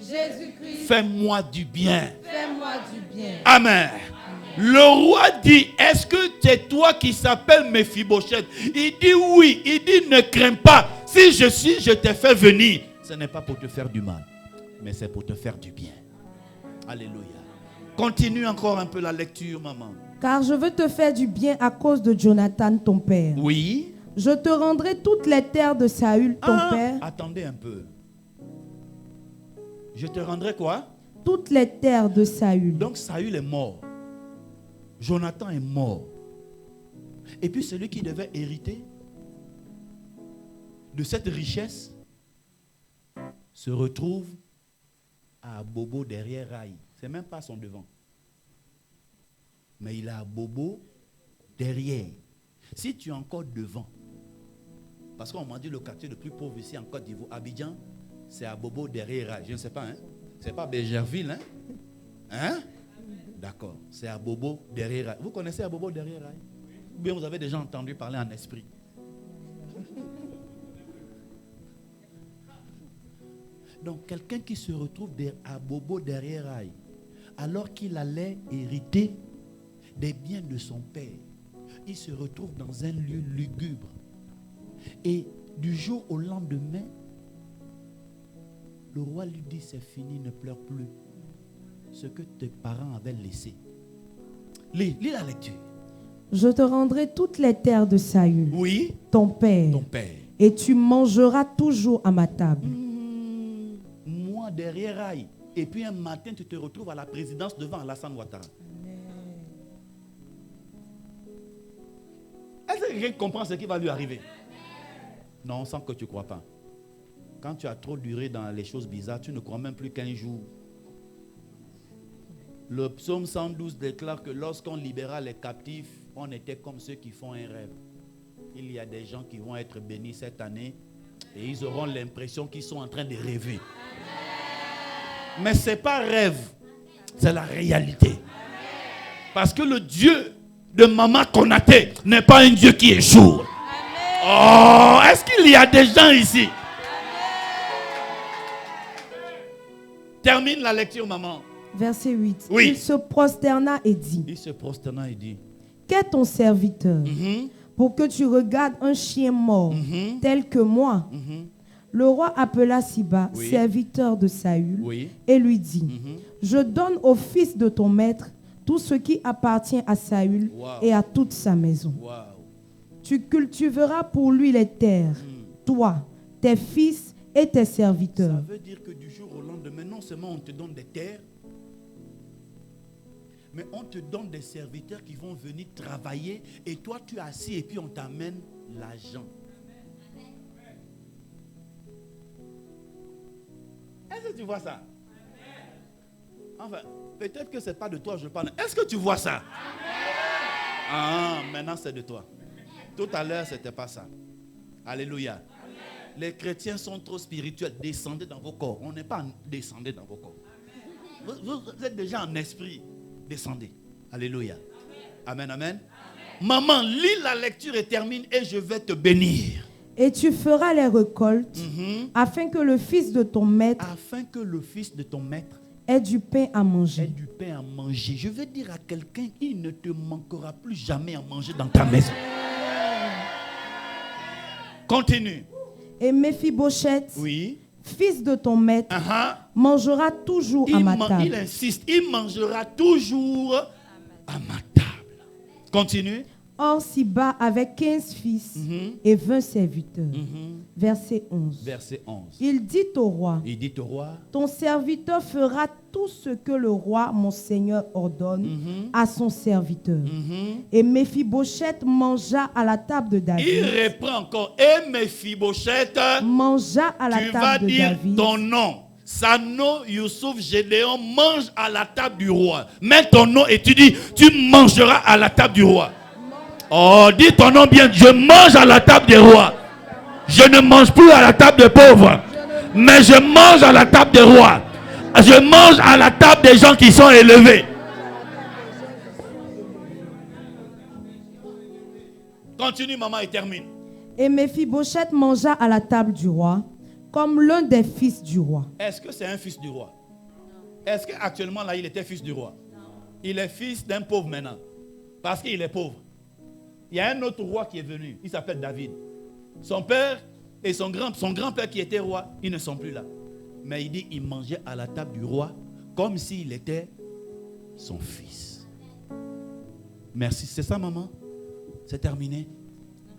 Fais-moi du bien. Amen. Le roi dit, est-ce que c'est toi qui s'appelle Mephibosheth? Il dit oui. Il dit ne crains pas. Si je t'ai fait venir. Ce n'est pas pour te faire du mal, mais c'est pour te faire du bien. Alléluia. Continue encore un peu la lecture, maman. Car je veux te faire du bien à cause de Jonathan, ton père. Oui. Je te rendrai toutes les terres de Saül, ton père. Attendez un peu. Je te rendrai quoi? Toutes les terres de Saül. Donc Saül est mort. Jonathan est mort. Et puis celui qui devait hériter de cette richesse se retrouve à Bobo derrière Raï. C'est même pas son devant. Mais il est à Bobo derrière. Si tu es encore devant, parce qu'on m'a dit le quartier le plus pauvre ici en Côte d'Ivoire, Abidjan, c'est à Bobo derrière Raï. Je ne sais pas, hein? C'est pas Bégerville, hein? Hein? D'accord. C'est à Bobo derrière Raï. Vous connaissez à Bobo derrière Raï? bien vous avez déjà entendu parler en esprit. Donc, quelqu'un qui se retrouve à bobo derrière rail, alors qu'il allait hériter des biens de son père, il se retrouve dans un lieu lugubre. Et du jour au lendemain, le roi lui dit, c'est fini, ne pleure plus. Ce que tes parents avaient laissé. Lis la lecture. Je te rendrai toutes les terres de Saül, Oui, ton père, et tu mangeras toujours à ma table. Moi derrière rail. Et puis un matin, tu te retrouves à la présidence devant Alassane Ouattara. Est-ce que quelqu'un comprend ce qui va lui arriver? Non, sans que tu ne crois pas. Quand tu as trop duré dans les choses bizarres, tu ne crois même plus qu'un jour. Le psaume 112 déclare que lorsqu'on libéra les captifs, on était comme ceux qui font un rêve. Il y a des gens qui vont être bénis cette année et ils auront l'impression qu'ils sont en train de rêver. Mais ce n'est pas rêve, c'est la réalité. Parce que le Dieu de Maman Konaté n'est pas un Dieu qui échoue. Oh, est-ce qu'il y a des gens ici? Termine la lecture, maman. Verset 8. Oui. Il se prosterna et dit, Il se prosterna et dit, qu'est ton serviteur pour que tu regardes un chien mort tel que moi? Le roi appela Siba, Oui. serviteur de Saül, Oui. et lui dit, je donne au fils de ton maître tout ce qui appartient à Saül Wow. et à toute sa maison. Wow. Tu cultiveras pour lui les terres, toi, tes fils et tes serviteurs. Ça veut dire que du jour au lendemain, non seulement on te donne des terres, mais on te donne des serviteurs qui vont venir travailler et toi tu es assis et puis on t'amène l'argent. Est-ce que tu vois ça? Enfin, peut-être que ce n'est pas de toi que je parle. Est-ce que tu vois ça? Ah, maintenant c'est de toi. Tout à l'heure, ce n'était pas ça. Alléluia. Les chrétiens sont trop spirituels. Descendez dans vos corps. On n'est pas descendez dans vos corps. Vous êtes déjà en esprit. Descendez. Alléluia. Amen, amen. Maman, lis la lecture et termine et je vais te bénir. Et tu feras les récoltes afin que le fils de ton maître Afin que le fils de ton maître ait du pain à ait manger. du pain à manger. Je vais dire à quelqu'un, il ne te manquera plus jamais à manger dans ta maison. Continue. Et Méphibosheth, Oui. fils de ton maître, mangera toujours à ma table. Il insiste, il mangera toujours à ma table. Continue. Or, Siba avait 15 fils et 20 serviteurs. Verset 11. Verset 11. Il dit au roi, Il dit au roi, ton serviteur fera tout ce que le roi, mon seigneur, ordonne à son serviteur. Et Méphibosheth mangea à la table de David. il reprend encore. Et Méphibosheth, Mangea à la tu vas table de dire David. ton nom. Sano, Youssouf, Gédéon mange à la table du roi. Mets ton nom et tu dis, tu mangeras à la table du roi. Oh, dis ton nom bien. Je mange à la table des rois. Je ne mange plus à la table des pauvres. Mais je mange à la table des rois. Je mange à la table des gens qui sont élevés. Continue, maman, et termine. Et Méphibosheth mangea à la table du roi, comme l'un des fils du roi. Est-ce que c'est un fils du roi? Est-ce qu'actuellement là, il était fils du roi? Il est fils d'un pauvre maintenant. Parce qu'il est pauvre. Il y a un autre roi qui est venu. Il s'appelle David. Son père et son grand-père qui était roi, ils ne sont plus là. Mais il dit, il mangeait à la table du roi comme s'il était son fils. Merci. C'est ça, maman? C'est terminé?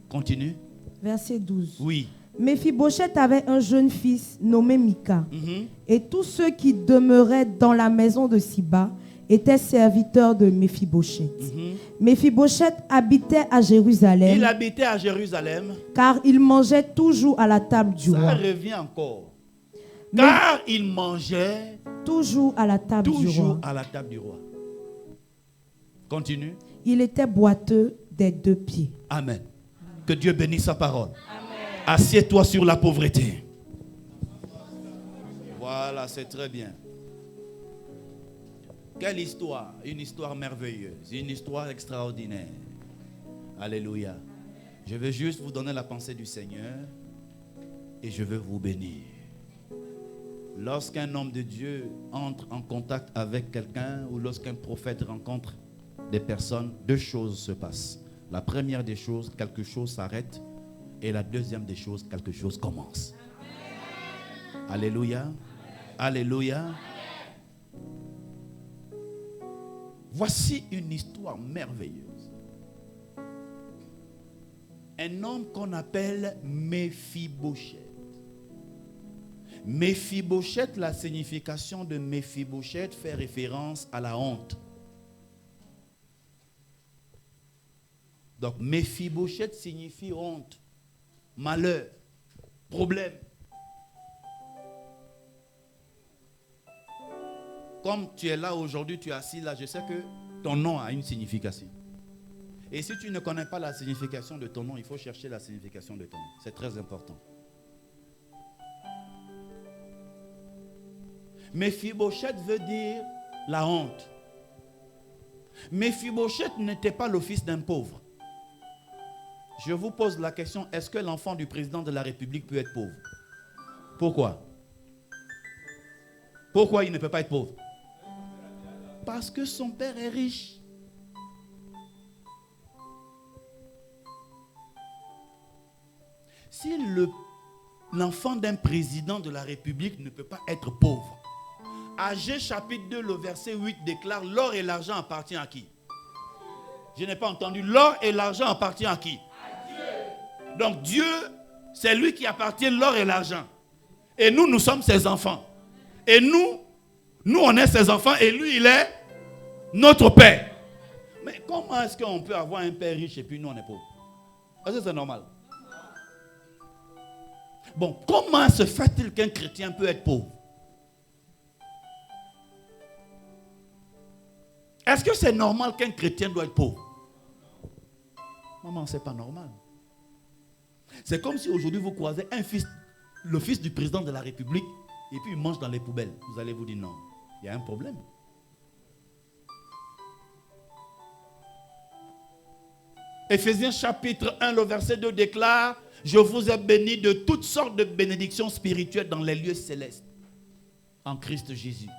Continue. Verset 12. Oui. Méphibosheth avait un jeune fils nommé Mika. Et tous ceux qui demeuraient dans la maison de Siba étaient serviteurs de Méphibosheth. Méphibosheth habitait à Jérusalem. Il habitait à Jérusalem. Car il mangeait toujours à la table du Ça roi. revient encore. Car il mangeait toujours à la table du toujours roi. à la table du roi. Continue. Il était boiteux des 2 pieds. Amen. Que Dieu bénisse sa parole. Assieds-toi sur la pauvreté. Voilà, c'est très bien. Quelle histoire? Une histoire merveilleuse, une histoire extraordinaire. Alléluia. Je vais juste vous donner la pensée du Seigneur et je veux vous bénir. Lorsqu'un homme de Dieu entre en contact avec quelqu'un ou lorsqu'un prophète rencontre des personnes, deux choses se passent. La première des choses, quelque chose s'arrête, et la deuxième des choses, quelque chose commence. Amen. Alléluia. Amen. Alléluia. Amen. Voici une histoire merveilleuse. Un homme qu'on appelle Méphibosheth. Méphibosheth, la signification de Méphibosheth fait référence à la honte. Donc Méphibosheth signifie honte, malheur, problème. Comme tu es là aujourd'hui, tu es assis là, je sais que ton nom a une signification. Et si tu ne connais pas la signification de ton nom, il faut chercher la signification de ton nom. C'est très important. Méphibosheth veut dire la honte. Méphibosheth n'était pas le fils d'un pauvre. Je vous pose la question, est-ce que l'enfant du président de la République peut être pauvre? Pourquoi? Pourquoi il ne peut pas être pauvre? Parce que son père est riche. Si l'enfant d'un président de la République ne peut pas être pauvre, Agé chapitre 2, le verset 8 déclare, l'or et l'argent appartiennent à qui? Je n'ai pas entendu. L'or et l'argent appartiennent à qui? À Dieu. Donc Dieu, c'est lui qui appartient l'or et l'argent. Et nous, nous sommes ses enfants. Et nous, on est ses enfants et lui, il est notre père. Mais comment est-ce qu'on peut avoir un père riche et puis nous, on est pauvres? Est-ce que c'est normal? Bon, comment se fait-il qu'un chrétien peut être pauvre? Est-ce que c'est normal qu'un chrétien doit être pauvre? Maman, c'est pas normal. C'est comme si aujourd'hui vous croisez le fils du président de la République et puis il mange dans les poubelles. Vous allez vous dire non, il y a un problème. Éphésiens chapitre 1, le verset 2 déclare, je vous ai béni de toutes sortes de bénédictions spirituelles dans les lieux célestes en Christ Jésus.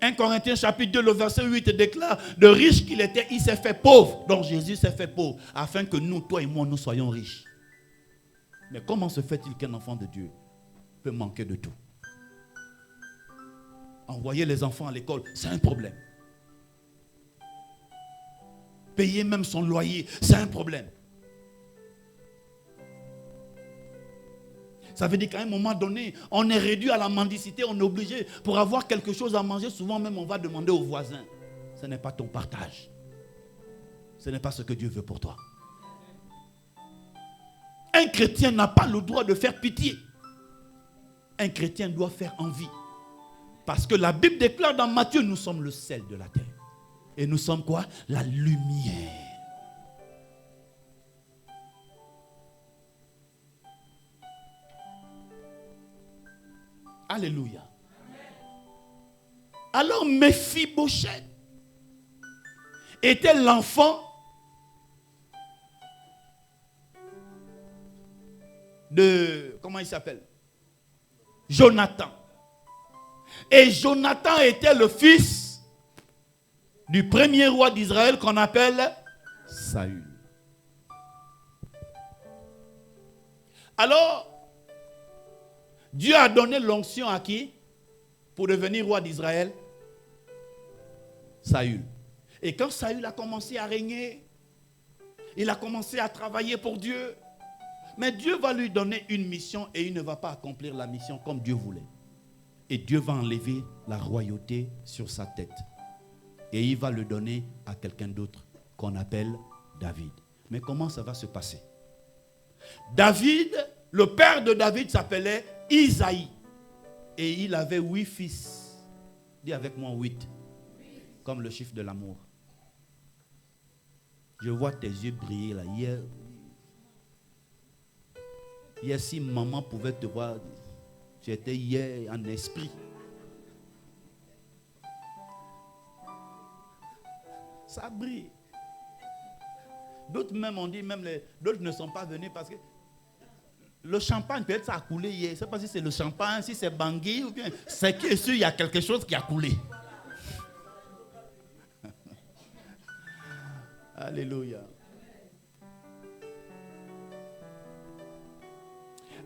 1 Corinthiens chapitre 2, le verset 8 déclare, de riche qu'il était, il s'est fait pauvre. Donc Jésus s'est fait pauvre, afin que nous, toi et moi, nous soyons riches. Mais comment se fait-il qu'un enfant de Dieu peut manquer de tout? Envoyer les enfants à l'école, c'est un problème. Payer même son loyer, c'est un problème. Ça veut dire qu'à un moment donné, on est réduit à la mendicité, on est obligé, pour avoir quelque chose à manger, souvent même on va demander aux voisins. Ce n'est pas ton partage. Ce n'est pas ce que Dieu veut pour toi. Un chrétien n'a pas le droit de faire pitié. Un chrétien doit faire envie. Parce que la Bible déclare dans Matthieu, nous sommes le sel de la terre. Et nous sommes quoi? La lumière. Alléluia. Alors Méphibosheth était l'enfant de, comment il s'appelle? Jonathan. Et Jonathan était le fils du premier roi d'Israël qu'on appelle Saül. Alors, Dieu a donné l'onction à qui? Pour devenir roi d'Israël? Saül. Et quand Saül a commencé à régner, il a commencé à travailler pour Dieu. Mais Dieu va lui donner une mission et il ne va pas accomplir la mission comme Dieu voulait. Et Dieu va enlever la royauté sur sa tête. Et il va le donner à quelqu'un d'autre qu'on appelle David. Mais comment ça va se passer? David, le père de David s'appelait Isaïe. Et il avait 8 fils. Dis avec moi 8. Comme le chiffre de l'amour. Je vois tes yeux briller là. Hier, si maman pouvait te voir, tu étais hier en esprit. Ça brille. D'autres même ont dit, d'autres ne sont pas venus parce que le champagne, peut-être ça a coulé hier. Je ne sais pas si c'est le champagne, si c'est Bangui ou bien. C'est que sûr, il y a quelque chose qui a coulé. Alléluia.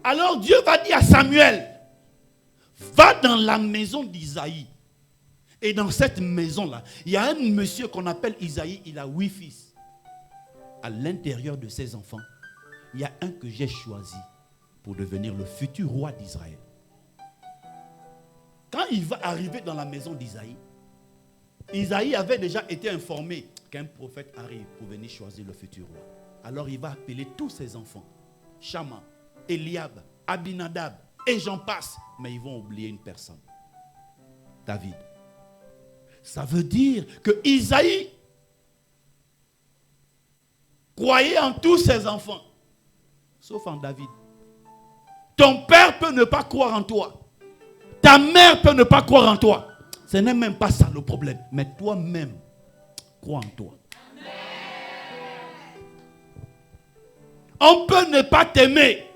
Alors Dieu va dire à Samuel, va dans la maison d'Isaïe. Et dans cette maison-là, il y a un monsieur qu'on appelle Isaïe, il a 8 fils. À l'intérieur de ses enfants, il y a un que j'ai choisi pour devenir le futur roi d'Israël. Quand il va arriver dans la maison d'Isaïe, Isaïe avait déjà été informé qu'un prophète arrive pour venir choisir le futur roi. Alors il va appeler tous ses enfants, Shama, Eliab, Abinadab, et j'en passe. Mais ils vont oublier une personne, David. Ça veut dire que Isaïe croyait en tous ses enfants, sauf en David. Ton père peut ne pas croire en toi. Ta mère peut ne pas croire en toi. Ce n'est même pas ça le problème. Mais toi-même, crois en toi. On peut ne pas t'aimer.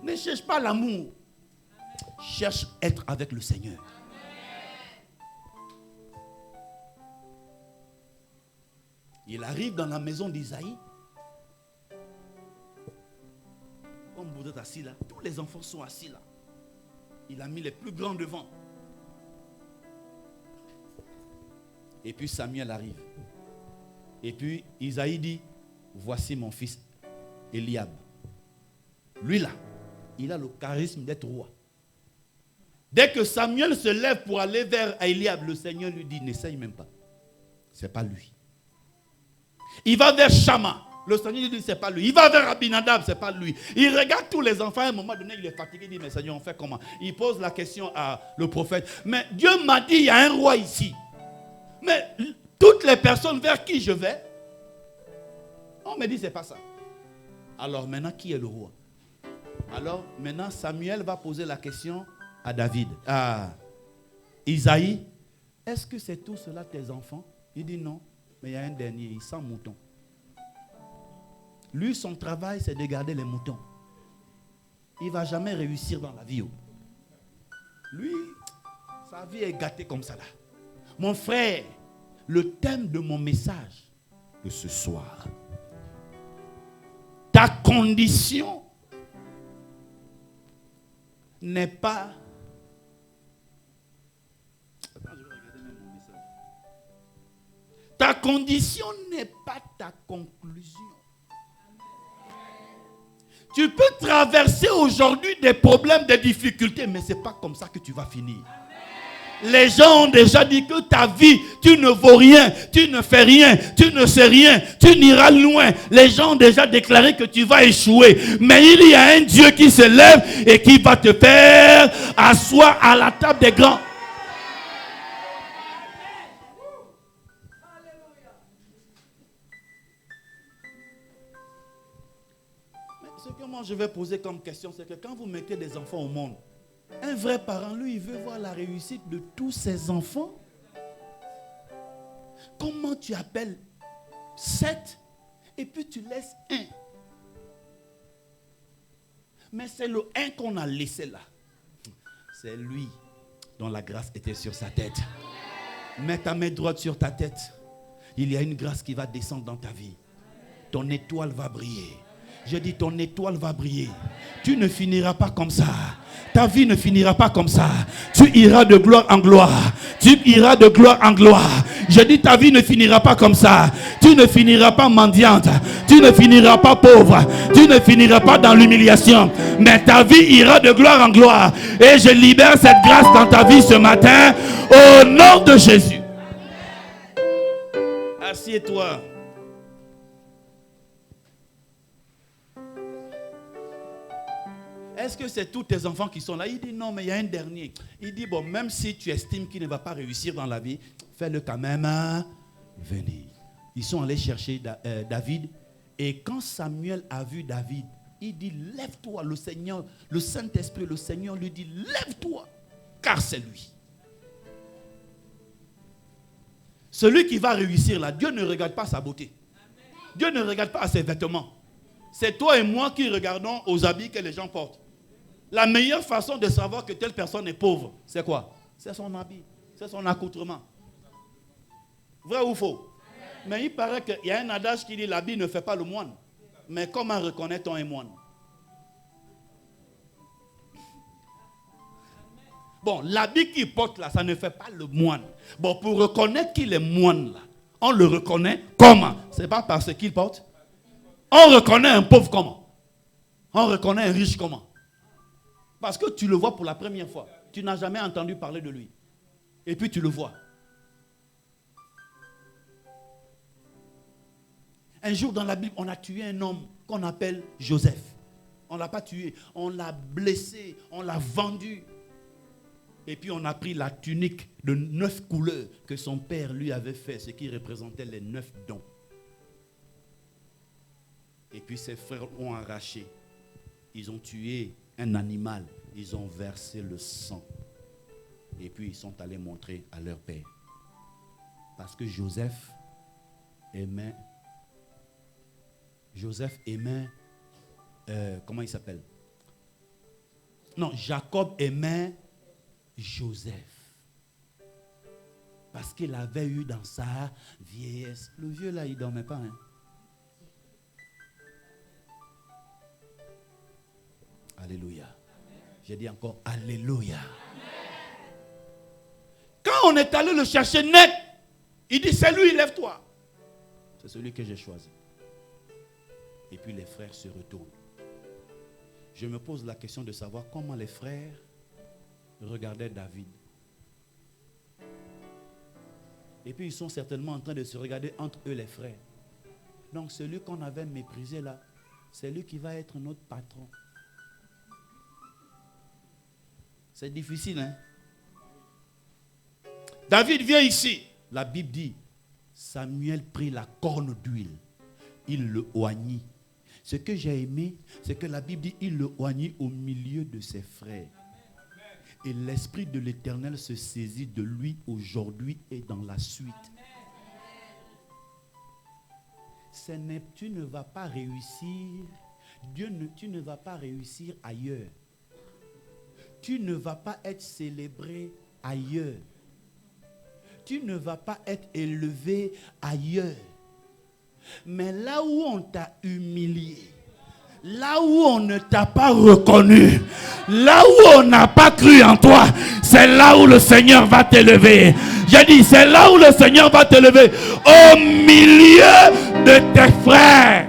Ne cherche pas l'amour. Cherche à être avec le Seigneur. Il arrive dans la maison d'Isaïe. Comme vous êtes assis là, tous les enfants sont assis là. Il a mis les plus grands devant. Et puis Samuel arrive. Et puis Isaïe dit, voici mon fils Eliab. Lui là, il a le charisme d'être roi. Dès que Samuel se lève pour aller vers Eliab, le Seigneur lui dit, n'essaye même pas. Ce n'est pas lui. Il va vers Shama. Le Seigneur lui dit, c'est pas lui. Il va vers Abinadab, c'est pas lui. Il regarde tous les enfants. À un moment donné, il est fatigué. Il dit, mais Seigneur, on fait comment? Il pose la question à le prophète. Mais Dieu m'a dit, il y a un roi ici. Mais toutes les personnes vers qui je vais, on me dit, c'est pas ça. Alors maintenant, qui est le roi? Alors maintenant, Samuel va poser la question à David, à Isaïe. Est-ce que c'est tout cela tes enfants? Il dit non. Mais il y a un dernier, il sent mouton. Lui, son travail, c'est de garder les moutons. Il ne va jamais réussir dans la vie. Lui, sa vie est gâtée comme ça là. Mon frère, le thème de mon message de ce soir, ta condition n'est pas... Ta condition n'est pas ta conclusion. Tu peux traverser aujourd'hui des problèmes, des difficultés, mais ce n'est pas comme ça que tu vas finir. Les gens ont déjà dit que ta vie, tu ne vaux rien, tu ne fais rien, tu ne sais rien, tu n'iras loin. Les gens ont déjà déclaré que tu vas échouer. Mais il y a un Dieu qui se lève et qui va te faire asseoir à la table des grands. Je vais poser comme question, c'est que quand vous mettez des enfants au monde, un vrai parent, lui, il veut voir la réussite de tous ses enfants. Comment tu appelles 7 et puis tu laisses 1? Mais c'est le 1 qu'on a laissé là. C'est lui dont la grâce était sur sa tête. Mets ta main droite sur ta tête. Il y a une grâce qui va descendre dans ta vie. Ton étoile va briller. Je dis, ton étoile va briller. Tu ne finiras pas comme ça. Ta vie ne finira pas comme ça. Tu iras de gloire en gloire. Tu iras de gloire en gloire. Je dis, ta vie ne finira pas comme ça. Tu ne finiras pas mendiante. Tu ne finiras pas pauvre. Tu ne finiras pas dans l'humiliation. Mais ta vie ira de gloire en gloire. Et je libère cette grâce dans ta vie ce matin. Au nom de Jésus. Assieds-toi. Est-ce que c'est tous tes enfants qui sont là? Il dit non, mais il y a un dernier. Il dit bon, même si tu estimes qu'il ne va pas réussir dans la vie, fais-le quand même venir. Ils sont allés chercher David. Et quand Samuel a vu David, il dit lève-toi. Le Seigneur, le Saint-Esprit, le Seigneur lui dit lève-toi, car c'est lui. Celui qui va réussir là, Dieu ne regarde pas sa beauté. Dieu ne regarde pas ses vêtements. C'est toi et moi qui regardons aux habits que les gens portent. La meilleure façon de savoir que telle personne est pauvre, c'est quoi? C'est son habit, c'est son accoutrement. Vrai ou faux? Mais il paraît qu'il y a un adage qui dit l'habit ne fait pas le moine. Mais comment reconnaît-on un moine? Bon, l'habit qu'il porte là, ça ne fait pas le moine. Bon, pour reconnaître qu'il est moine là, on le reconnaît comment? C'est pas parce qu'il porte. On reconnaît un pauvre comment? On reconnaît un riche comment? Parce que tu le vois pour la première fois. Tu n'as jamais entendu parler de lui. Et puis tu le vois. Un jour dans la Bible, on a tué un homme qu'on appelle Joseph. On ne l'a pas tué, on l'a blessé, on l'a vendu. Et puis on a pris la tunique de 9 couleurs que son père lui avait fait, ce qui représentait les 9 dons. Et puis ses frères ont arraché. Ils ont tué un animal, ils ont versé le sang. Et puis ils sont allés montrer à leur père. Parce que Joseph aimait, comment il s'appelle? Non, Jacob aimait Joseph. Parce qu'il avait eu dans sa vieillesse. Le vieux là, il ne dormait pas. Hein? Alléluia. J'ai dit encore Alléluia. Amen. Quand on est allé le chercher net, il dit c'est lui, lève-toi. C'est celui que j'ai choisi. Et puis les frères se retournent. Je me pose la question de savoir comment les frères regardaient David. Et puis ils sont certainement en train de se regarder entre eux les frères. Donc celui qu'on avait méprisé là, c'est lui qui va être notre patron. C'est difficile, hein? David vient ici. La Bible dit, Samuel prit la corne d'huile. Il le oignit. Ce que j'ai aimé, c'est que la Bible dit, il le oignit au milieu de ses frères. Et l'Esprit de l'Éternel se saisit de lui aujourd'hui et dans la suite. Tu ne vas pas réussir. Tu ne vas pas réussir ailleurs. Tu ne vas pas être célébré ailleurs. Tu ne vas pas être élevé ailleurs. Mais là où on t'a humilié, là où on ne t'a pas reconnu, là où on n'a pas cru en toi, c'est là où le Seigneur va t'élever. J'ai dit, c'est là où le Seigneur va t'élever, au milieu de tes frères.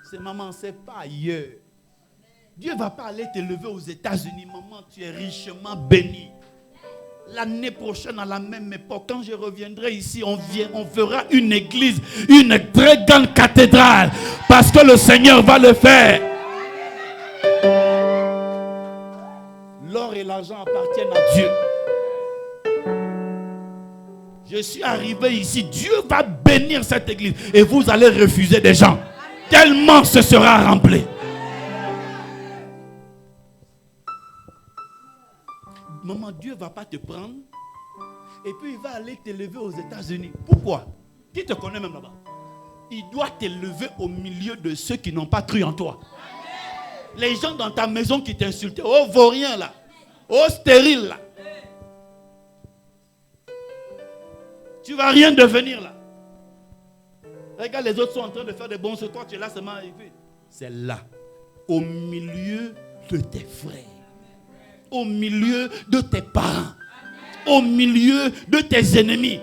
C'est maman, c'est pas ailleurs. Dieu ne va pas aller t'élever aux États-Unis. Maman, tu es richement bénie. L'année prochaine, à la même époque, quand je reviendrai ici, on fera une église, une très grande cathédrale, parce que le Seigneur va le faire. L'or et l'argent appartiennent à Dieu. Je suis arrivé ici, Dieu va bénir cette église et vous allez refuser des gens. Tellement ce sera rempli. Maman, Dieu ne va pas te prendre et puis il va aller t'élever aux États-Unis. Pourquoi? Qui te connaît même là-bas? Il doit t'élever au milieu de ceux qui n'ont pas cru en toi. Les gens dans ta maison qui t'insultaient, oh vaurien là, oh stérile là. Tu ne vas rien devenir là. Regarde, les autres sont en train de faire des bons sur toi, tu es là seulement. C'est là, au milieu de tes frères. Au milieu de tes parents, au milieu de tes ennemis.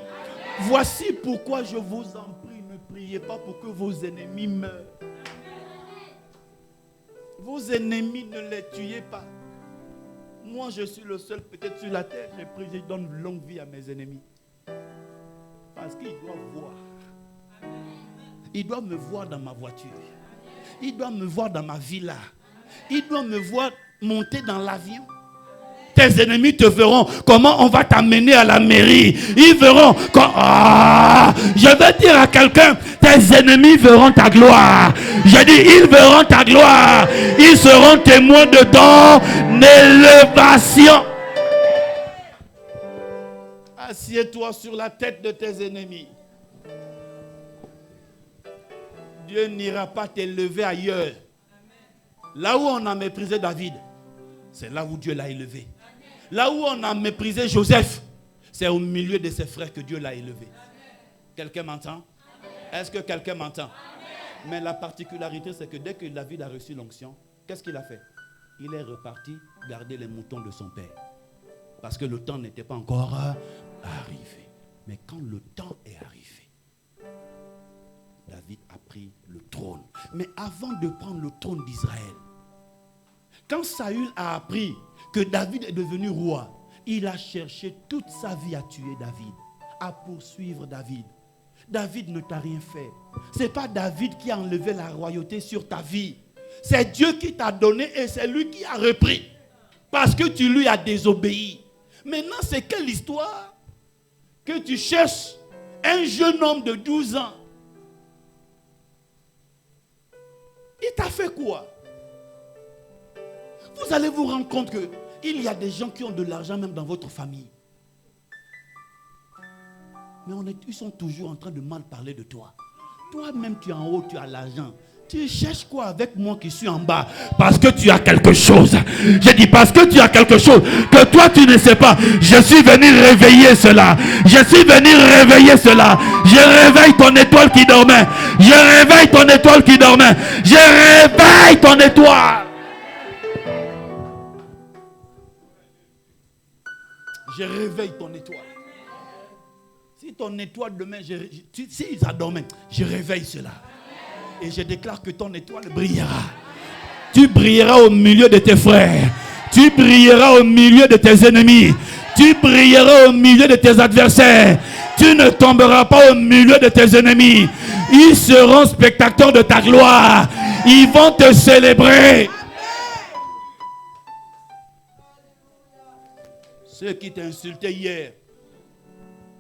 Voici pourquoi je vous en prie, ne priez pas pour que vos ennemis meurent. Vos ennemis, ne les tuez pas. Moi, je suis le seul peut-être sur la terre. Je prie, je donne longue vie à mes ennemis. Parce qu'ils doivent voir. Ils doivent me voir dans ma voiture. Ils doivent me voir dans ma villa. Ils doivent me voir monter dans l'avion. Tes ennemis te verront comment on va t'amener à la mairie. Ils verront je vais dire à quelqu'un, tes ennemis verront ta gloire. Je dis, ils verront ta gloire. Ils seront témoins de ton élévation. Assieds-toi sur la tête de tes ennemis. Dieu n'ira pas t'élever ailleurs. Là où on a méprisé David, c'est là où Dieu l'a élevé. Là où on a méprisé Joseph, c'est au milieu de ses frères que Dieu l'a élevé. Quelqu'un m'entend? Est-ce que quelqu'un m'entend? Mais la particularité, c'est que dès que David a reçu l'onction, qu'est-ce qu'il a fait? Il est reparti garder les moutons de son père. Parce que le temps n'était pas encore arrivé. Mais quand le temps est arrivé, David a pris le trône. Mais avant de prendre le trône d'Israël, quand Saül a appris que David est devenu roi, il a cherché toute sa vie à tuer David, à poursuivre David. David ne t'a rien fait. Ce n'est pas David qui a enlevé la royauté sur ta vie. C'est Dieu qui t'a donné et c'est lui qui a repris. Parce que tu lui as désobéi. Maintenant, c'est quelle histoire que tu cherches un jeune homme de 12 ans? Il t'a fait quoi? Vous allez vous rendre compte qu'il y a des gens qui ont de l'argent même dans votre famille. Mais ils sont toujours en train de mal parler de toi. Toi-même, tu es en haut, tu as l'argent. Tu cherches quoi avec moi qui suis en bas? Parce que tu as quelque chose. Je dis parce que tu as quelque chose que toi tu ne sais pas. Je suis venu réveiller cela. Je suis venu réveiller cela. Je réveille ton étoile qui dormait. Je réveille ton étoile qui dormait. Je réveille ton étoile. Je réveille ton étoile. Si ton étoile demain, si ils adorment, je réveille cela. Et je déclare que ton étoile brillera. Tu brilleras au milieu de tes frères. Tu brilleras au milieu de tes ennemis. Tu brilleras au milieu de tes adversaires. Tu ne tomberas pas au milieu de tes ennemis. Ils seront spectateurs de ta gloire. Ils vont te célébrer. Ceux qui t'insultaient hier.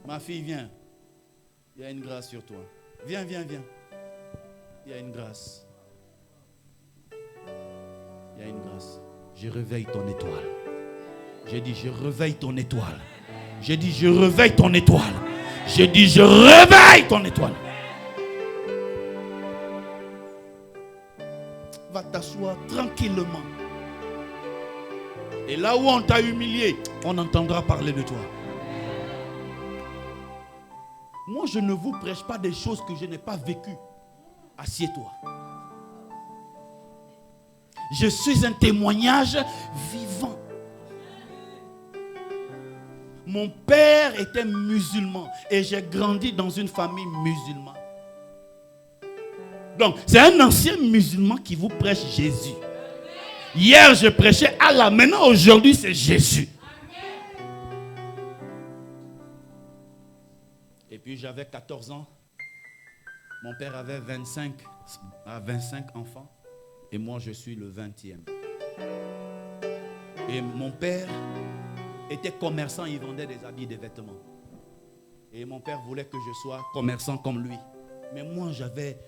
Ma fille, viens. Il y a une grâce sur toi. Viens, viens, viens. Il y a une grâce. Il y a une grâce. Je réveille ton étoile. J'ai dit, je réveille ton étoile. J'ai dit, je réveille ton étoile. J'ai dit, je réveille ton étoile. Va t'asseoir tranquillement. Et là où on t'a humilié, on entendra parler de toi. Moi, je ne vous prêche pas des choses que je n'ai pas vécues. Assieds-toi. Je suis un témoignage vivant. Mon père était musulman et j'ai grandi dans une famille musulmane. Donc, c'est un ancien musulman qui vous prêche Jésus. Hier, je prêchais Allah. Maintenant, aujourd'hui, c'est Jésus. Et puis, j'avais 14 ans. Mon père avait 25 enfants. Et moi, je suis le 20e. Et mon père était commerçant. Il vendait des habits, des vêtements. Et mon père voulait que je sois commerçant comme lui. Mais moi, j'avais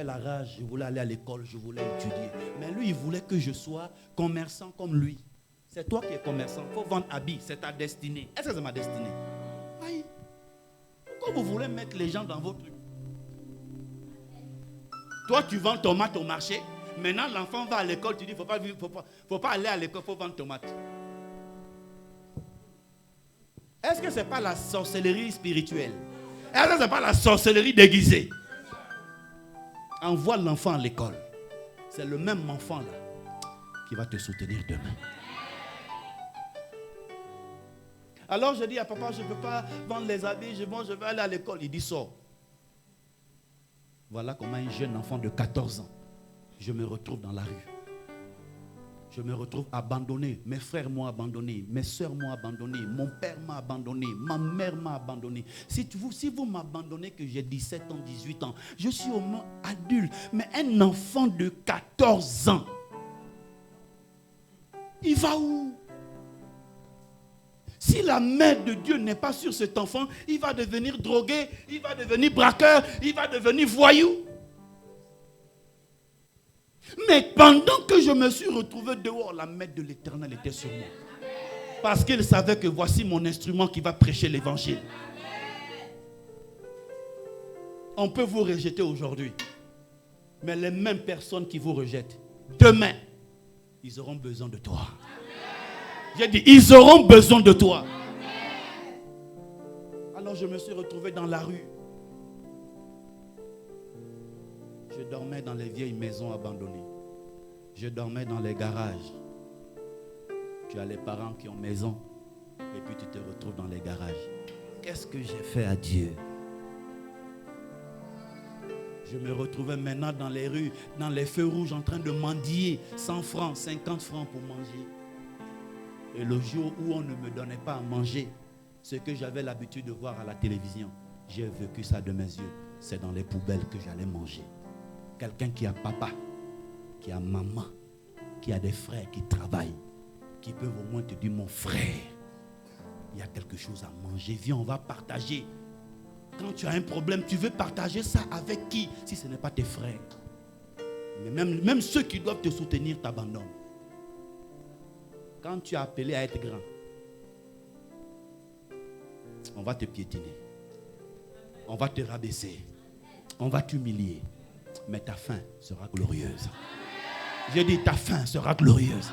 la rage. Je voulais aller à l'école. Je voulais étudier. Mais lui, il voulait que je sois commerçant comme lui. C'est toi qui es commerçant. Il faut vendre habits. C'est ta destinée. Est-ce que c'est ma destinée? Oui. Pourquoi vous voulez mettre les gens dans vos trucs? Toi, tu vends tomates au marché. Maintenant, l'enfant va à l'école. Tu dis, faut pas aller à l'école, il faut vendre tomates. Est-ce que ce n'est pas la sorcellerie spirituelle? Est-ce que ce n'est pas la sorcellerie déguisée? Envoie l'enfant à l'école. C'est le même enfant là qui va te soutenir demain. Alors je dis à papa, je ne peux pas vendre les habits, je vais aller à l'école. Il dit, sors. Voilà comment un jeune enfant de 14 ans, je me retrouve dans la rue. Je me retrouve abandonné. Mes frères m'ont abandonné. Mes soeurs m'ont abandonné. Mon père m'a abandonné. Ma mère m'a abandonné. Si vous m'abandonnez que j'ai 17 ans, 18 ans, je suis au moins adulte. Mais un enfant de 14 ans, il va où? Si la main de Dieu n'est pas sur cet enfant, il va devenir drogué, il va devenir braqueur, il va devenir voyou. Mais pendant que je me suis retrouvé dehors, la main de l'Éternel était sur moi. Parce qu'il savait que voici mon instrument qui va prêcher l'évangile. On peut vous rejeter aujourd'hui. Mais les mêmes personnes qui vous rejettent, demain, ils auront besoin de toi. J'ai dit, ils auront besoin de toi. Alors je me suis retrouvé dans la rue. Je dormais dans les vieilles maisons abandonnées. Je dormais dans les garages. Tu as les parents qui ont maison et puis tu te retrouves dans les garages. Qu'est-ce que j'ai fait à Dieu? Je me retrouvais maintenant dans les rues, dans les feux rouges en train de mendier 100 francs, 50 francs pour manger. Et le jour où on ne me donnait pas à manger, ce que j'avais l'habitude de voir à la télévision, j'ai vécu ça de mes yeux. C'est dans les poubelles que j'allais manger. Quelqu'un qui a papa, qui a maman, qui a des frères qui travaillent, qui peuvent au moins te dire, mon frère, il y a quelque chose à manger, viens, on va partager. Quand tu as un problème, tu veux partager ça avec qui, si ce n'est pas tes frères? Mais même ceux qui doivent te soutenir t'abandonnent. Quand tu es appelé à être grand, on va te piétiner, on va te rabaisser, on va t'humilier, mais ta fin sera glorieuse. J'ai dit, ta fin sera glorieuse.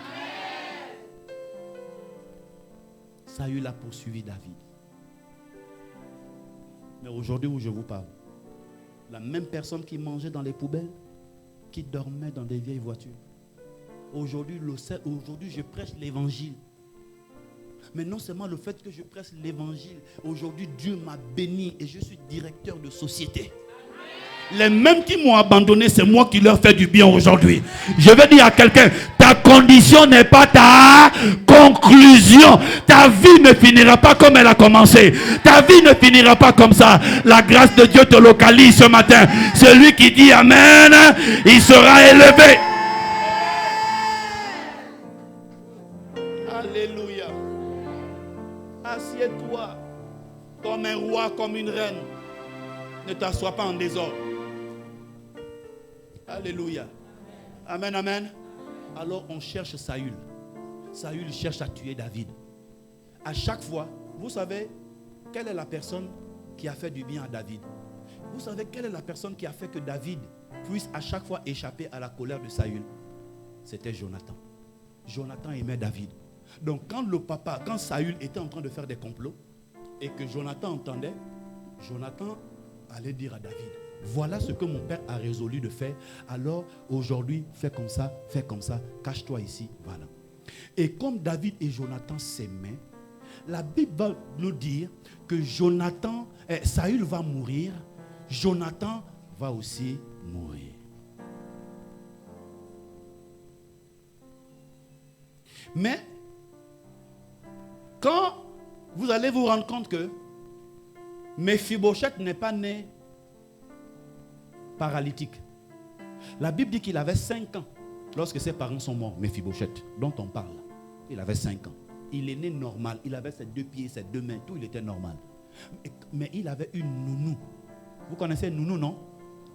Saül a poursuivi David. Mais aujourd'hui où je vous parle, la même personne qui mangeait dans les poubelles, qui dormait dans des vieilles voitures, aujourd'hui je prêche l'évangile. Mais non seulement le fait que je prêche l'évangile, aujourd'hui Dieu m'a béni et je suis directeur de société. Les mêmes qui m'ont abandonné, c'est moi qui leur fais du bien aujourd'hui. Je vais dire à quelqu'un, ta condition n'est pas ta conclusion. Ta vie ne finira pas comme elle a commencé. Ta vie ne finira pas comme ça. La grâce de Dieu te localise ce matin. Celui qui dit Amen, il sera élevé. Alléluia. Assieds-toi comme un roi, comme une reine. Ne t'assois pas en désordre. Alléluia. Amen, amen. Alors on cherche Saül. Saül cherche à tuer David. À chaque fois, vous savez quelle est la personne qui a fait du bien à David? Vous savez quelle est la personne qui a fait que David puisse à chaque fois échapper à la colère de Saül? C'était Jonathan. Jonathan aimait David. Donc quand Saül était en train de faire des complots et que Jonathan entendait, Jonathan allait dire à David, voilà ce que mon père a résolu de faire. Alors aujourd'hui, fais comme ça, cache-toi ici, voilà. Et comme David et Jonathan s'aimaient, la Bible va nous dire que Saül va mourir, Jonathan va aussi mourir. Mais quand vous allez vous rendre compte que Mephibosheth n'est pas né paralytique. La Bible dit qu'il avait 5 ans lorsque ses parents sont morts. Mephibosheth, dont on parle, il avait 5 ans. Il est né normal. Il avait ses 2 pieds, ses 2 mains, tout, il était normal. Mais il avait une nounou. Vous connaissez nounou, non?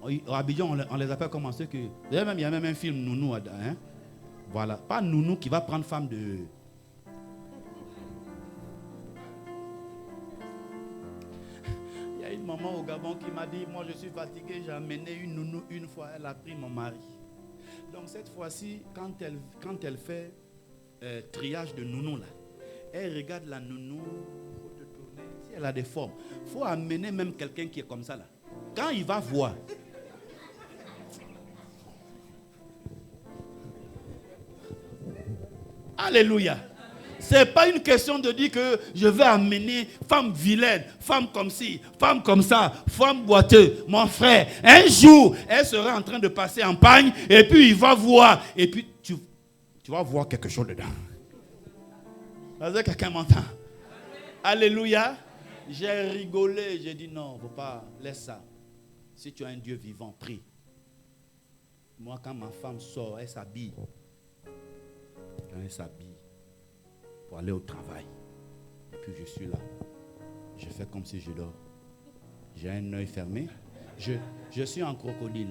Au Abidjan, on les appelle comme ceux que... Il y a même un film nounou. Hein? Voilà. Pas nounou qui va prendre femme de... Une maman au Gabon qui m'a dit, moi je suis fatigué, j'ai amené une nounou une fois, elle a pris mon mari. Donc cette fois-ci, quand elle fait triage de nounou là, elle regarde la nounou, faut te tourner, si elle a des formes, il faut amener même quelqu'un qui est comme ça là. Quand il va voir, alléluia. Ce n'est pas une question de dire que je vais amener femme vilaine, femme comme ci, femme comme ça, femme boiteuse. Mon frère, un jour, elle sera en train de passer en pagne et puis il va voir. Et puis tu vas voir quelque chose dedans. Est-ce que quelqu'un m'entend? Alléluia. J'ai rigolé, j'ai dit non, faut pas, laisse ça. Si tu as un Dieu vivant, prie. Moi, quand ma femme sort, elle s'habille. Quand elle s'habille, pour aller au travail. Et puis je suis là. Je fais comme si je dors. J'ai un œil fermé. Je suis en crocodile.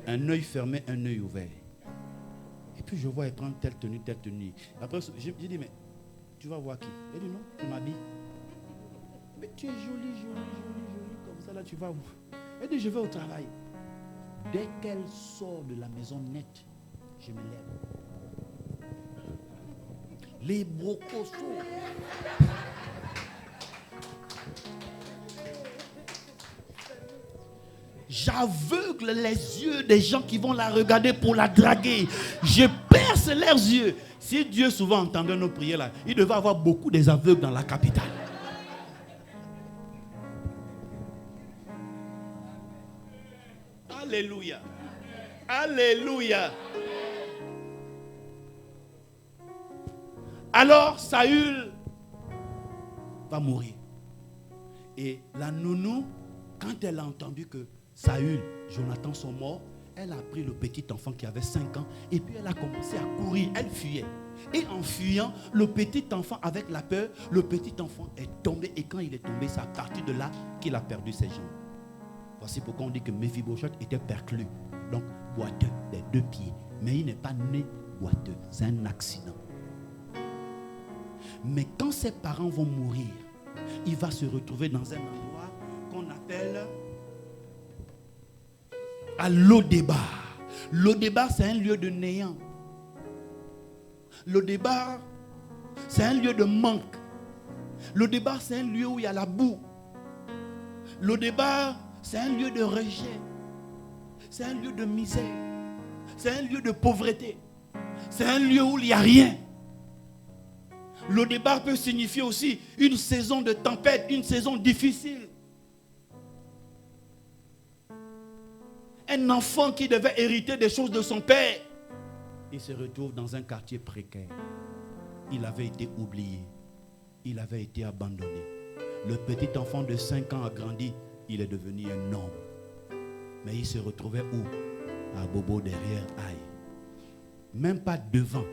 Un œil fermé, un œil ouvert. Et puis je vois elle prendre telle tenue. Après, je dis, mais tu vas voir qui? Elle dit non, tu m'habilles. Mais tu es jolie, comme ça là tu vas où? Elle dit je vais au travail. Dès qu'elle sort de la maison nette, je me lève. Les brocos sautent. J'aveugle les yeux des gens qui vont la regarder pour la draguer. Je perce leurs yeux. Si Dieu souvent entendait nos prières là, il devait avoir beaucoup des aveugles dans la capitale. Alléluia. Alléluia. Alors Saül va mourir. Et la nounou, quand elle a entendu que Saül, Jonathan sont morts, elle a pris le petit enfant qui avait 5 ans et puis elle a commencé à courir, elle fuyait. Et en fuyant, le petit enfant, avec la peur, le petit enfant est tombé. Et quand il est tombé, c'est à partir de là qu'il a perdu ses jambes. Voici pourquoi on dit que Méphibosheth était perclus, donc boiteux des 2 pieds. Mais il n'est pas né boiteux, c'est un accident. Mais quand ses parents vont mourir, il va se retrouver dans un endroit qu'on appelle à Lodébar. Lodébar, c'est un lieu de néant. Lodébar, c'est un lieu de manque. Lodébar, c'est un lieu où il y a la boue. Lodébar, c'est un lieu de rejet. C'est un lieu de misère. C'est un lieu de pauvreté. C'est un lieu où il n'y a rien. Lodébar peut signifier aussi une saison de tempête, une saison difficile. Un enfant qui devait hériter des choses de son père, il se retrouve dans un quartier précaire. Il avait été oublié. Il avait été abandonné. Le petit enfant de 5 ans a grandi. Il est devenu un homme. Mais il se retrouvait où? À Bobo derrière Aïe. Même pas devant.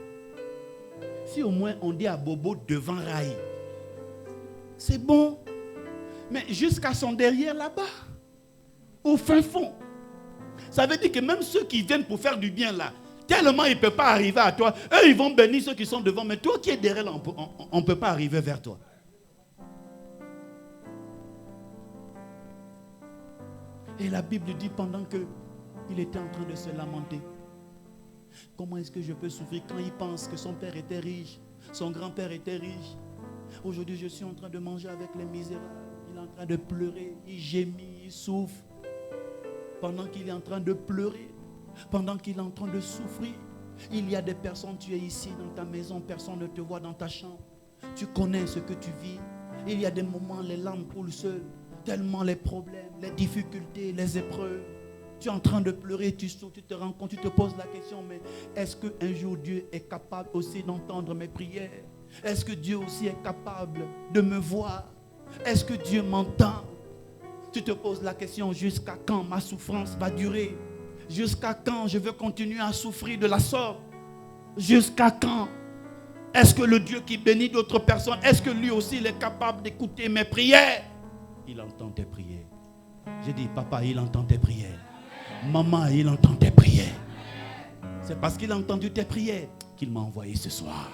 Si au moins on dit à Bobo devant Raï, c'est bon. Mais jusqu'à son derrière là-bas, au fin fond. Ça veut dire que même ceux qui viennent pour faire du bien là, tellement ils ne peuvent pas arriver à toi. Eux, ils vont bénir ceux qui sont devant. Mais toi qui es derrière, on ne peut pas arriver vers toi. Et la Bible dit pendant qu'il était en train de se lamenter, comment est-ce que je peux souffrir quand il pense que son père était riche, son grand-père était riche. Aujourd'hui, je suis en train de manger avec les misérables. Il est en train de pleurer, il gémit, il souffre. Pendant qu'il est en train de pleurer, pendant qu'il est en train de souffrir, il y a des personnes, tu es ici dans ta maison, personne ne te voit dans ta chambre. Tu connais ce que tu vis. Il y a des moments, les larmes coulent seules, tellement les problèmes, les difficultés, les épreuves. Tu es en train de pleurer, tu souffres, tu te rends compte, tu te poses la question, mais est-ce qu'un jour Dieu est capable aussi d'entendre mes prières? Est-ce que Dieu aussi est capable de me voir? Est-ce que Dieu m'entend? Tu te poses la question, jusqu'à quand ma souffrance va durer? Jusqu'à quand je vais continuer à souffrir de la sorte? Jusqu'à quand? Est-ce que le Dieu qui bénit d'autres personnes, est-ce que lui aussi il est capable d'écouter mes prières? Il entend tes prières. J'ai dit, papa, il entend tes prières. Maman, il entend tes prières. C'est parce qu'il a entendu tes prières qu'il m'a envoyé ce soir.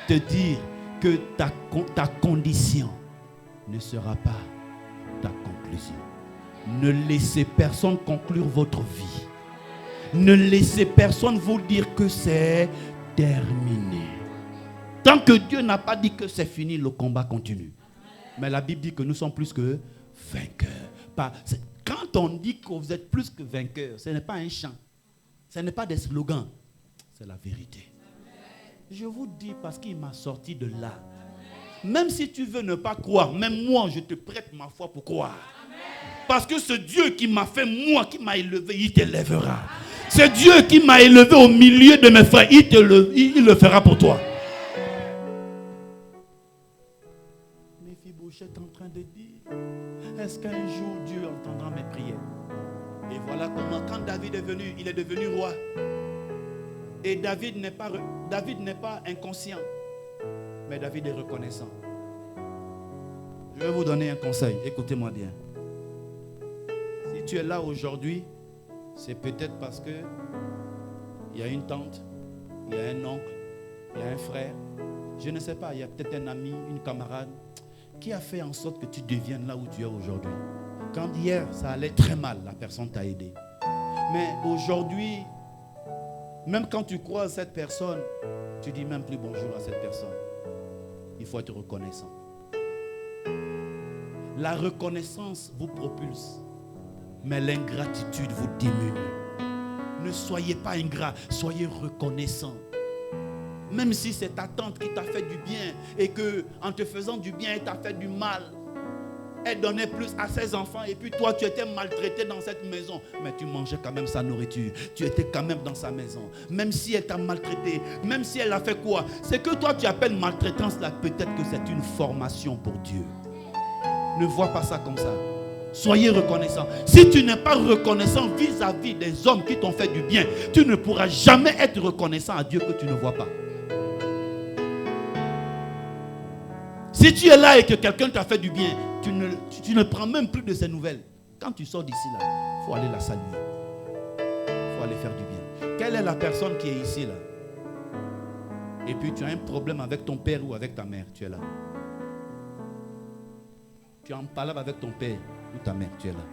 Te dire que ta condition ne sera pas ta conclusion. Ne laissez personne conclure votre vie. Ne laissez personne vous dire que c'est terminé. Tant que Dieu n'a pas dit que c'est fini, le combat continue. Mais la Bible dit que nous sommes plus que vainqueurs. Quand on dit que vous êtes plus que vainqueurs, ce n'est pas un chant. Ce n'est pas des slogans. C'est la vérité. Je vous dis parce qu'il m'a sorti de là. Même si tu veux ne pas croire, même moi, je te prête ma foi pour croire. Parce que ce Dieu qui m'a fait, moi, qui m'a élevé, il t'élèvera. Ce Dieu qui m'a élevé au milieu de mes frères, il le fera pour toi. Méphibosheth est en train de dire, est-ce qu'un jour Dieu entendra mes prières? Et voilà comment, quand David est venu, il est devenu roi. Et David n'est pas inconscient. Mais David est reconnaissant. Je vais vous donner un conseil. Écoutez-moi bien. Si tu es là aujourd'hui, c'est peut-être parce que il y a une tante, il y a un oncle, il y a un frère, Je ne sais pas, il y a peut-être un ami, une camarade qui a fait en sorte que tu deviennes là où tu es aujourd'hui. Quand hier, ça allait très mal, la personne t'a aidé. Mais aujourd'hui, même quand tu croises cette personne, tu dis même plus bonjour à cette personne. Il faut être reconnaissant. La reconnaissance vous propulse, mais l'ingratitude vous diminue. Ne soyez pas ingrat, soyez reconnaissant. Même si c'est ta tante qui t'a fait du bien et que en te faisant du bien, elle t'a fait du mal. Elle donnait plus à ses enfants et puis toi tu étais maltraité dans cette maison. Mais tu mangeais quand même sa nourriture. Tu étais quand même dans sa maison. Même si elle t'a maltraité, même si elle a fait quoi, c'est que toi tu appelles maltraitance là, peut-être que c'est une formation pour Dieu. Ne vois pas ça comme ça. Soyez reconnaissant. Si tu n'es pas reconnaissant vis-à-vis des hommes qui t'ont fait du bien, tu ne pourras jamais être reconnaissant à Dieu que tu ne vois pas. Si tu es là et que quelqu'un t'a fait du bien, tu ne prends même plus de ses nouvelles. Quand tu sors d'ici là, il faut aller la saluer. Il faut aller faire du bien. Quelle est la personne qui est ici là? Et puis tu as un problème avec ton père ou avec ta mère, tu es là. Tu es en palabre avec ton père ou ta mère, tu es là.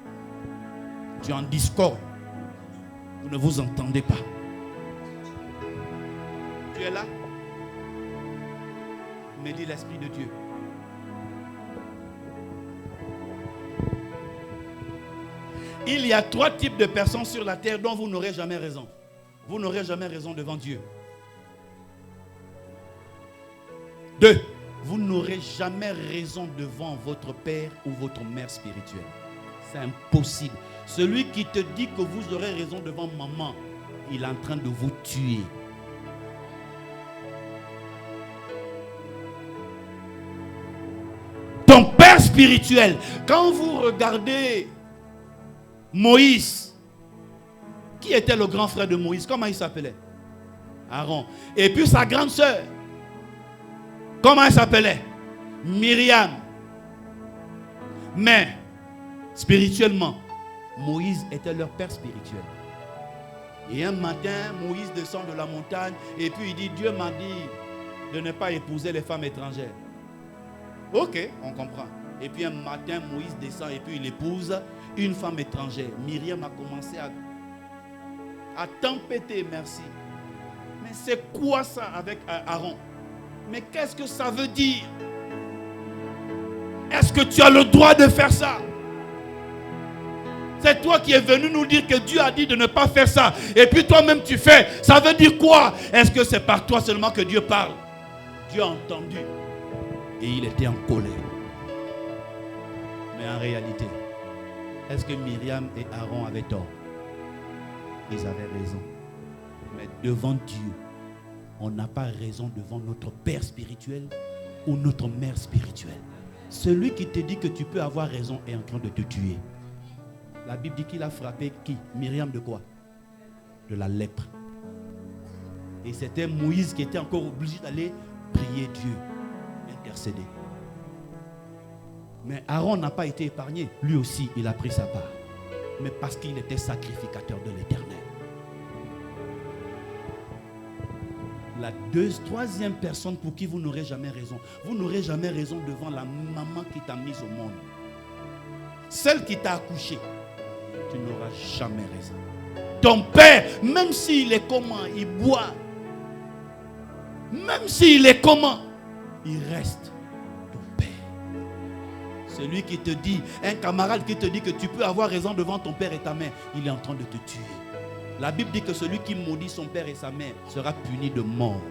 Tu es en discorde. Vous ne vous entendez pas. Tu es là. Me dit l'Esprit de Dieu. Il y a 3 types de personnes sur la terre dont vous n'aurez jamais raison. Vous n'aurez jamais raison devant Dieu. 2. Vous n'aurez jamais raison devant votre père ou votre mère spirituelle. C'est impossible. Celui qui te dit que vous aurez raison devant maman, il est en train de vous tuer. Ton père spirituel, quand vous regardez Moïse, qui était le grand frère de Moïse? Comment il s'appelait? Aaron. Et puis sa grande sœur, comment elle s'appelait? Myriam. Mais spirituellement, Moïse était leur père spirituel. Et un matin, Moïse descend de la montagne et puis il dit, Dieu m'a dit de ne pas épouser les femmes étrangères. Ok, on comprend. Et puis un matin, Moïse descend et puis il épouse une femme étrangère. Myriam a commencé à tempêter, merci. Mais c'est quoi ça avec Aaron? Mais qu'est-ce que ça veut dire? Est-ce que tu as le droit de faire ça? C'est toi qui es venu nous dire que Dieu a dit de ne pas faire ça. Et puis toi-même tu fais. Ça veut dire quoi? Est-ce que c'est par toi seulement que Dieu parle? Dieu a entendu. Et il était en colère. Mais en réalité, est-ce que Myriam et Aaron avaient tort? Ils avaient raison. Mais devant Dieu, on n'a pas raison devant notre père spirituel ou notre mère spirituelle. Celui qui te dit que tu peux avoir raison est en train de te tuer. La Bible dit qu'il a frappé qui? Myriam de quoi? De la lèpre. Et c'était Moïse qui était encore obligé d'aller prier Dieu, intercéder. Mais Aaron n'a pas été épargné. Lui aussi, il a pris sa part. Mais parce qu'il était sacrificateur de l'Éternel. La troisième personne pour qui vous n'aurez jamais raison. Vous n'aurez jamais raison devant la maman qui t'a mise au monde. Celle qui t'a accouché. Tu n'auras jamais raison. Ton père, même s'il est comment, il boit. Même s'il est comment, il reste ton père. Celui qui te dit, un camarade qui te dit que tu peux avoir raison devant ton père et ta mère, il est en train de te tuer. La Bible dit que celui qui maudit son père et sa mère sera puni de mort.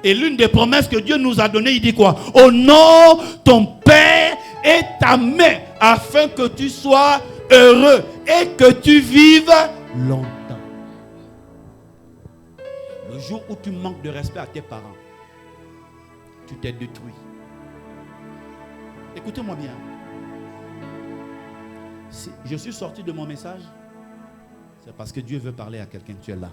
Et l'une des promesses que Dieu nous a données, il dit quoi? Honore ton père et ta mère afin que tu sois heureux et que tu vives longtemps. Le jour où tu manques de respect à tes parents, tu t'es détruit. Écoutez-moi bien. Si je suis sorti de mon message, c'est parce que Dieu veut parler à quelqu'un. Tu es là.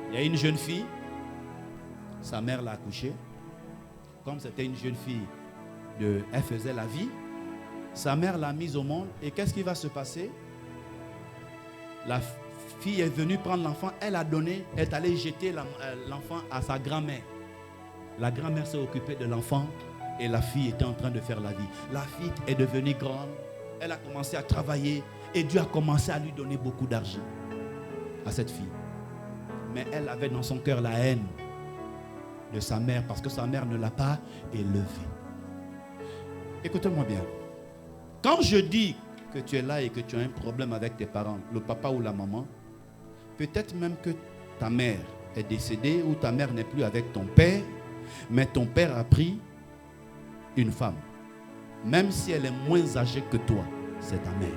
Il y a une jeune fille, sa mère l'a accouchée. Comme c'était une jeune fille, elle faisait la vie. Sa mère l'a mise au monde. Et qu'est-ce qui va se passer? La fille est venue prendre l'enfant, elle a donné, elle est allée jeter l'enfant à sa grand-mère. La grand-mère s'est occupée de l'enfant et la fille était en train de faire la vie. La fille est devenue grande, elle a commencé à travailler et Dieu a commencé à lui donner beaucoup d'argent à cette fille. Mais elle avait dans son cœur la haine de sa mère parce que sa mère ne l'a pas élevée. Écoutez-moi bien. Quand je dis que tu es là et que tu as un problème avec tes parents, le papa ou la maman, peut-être même que ta mère est décédée ou ta mère n'est plus avec ton père, mais ton père a pris une femme. Même si elle est moins âgée que toi, c'est ta mère.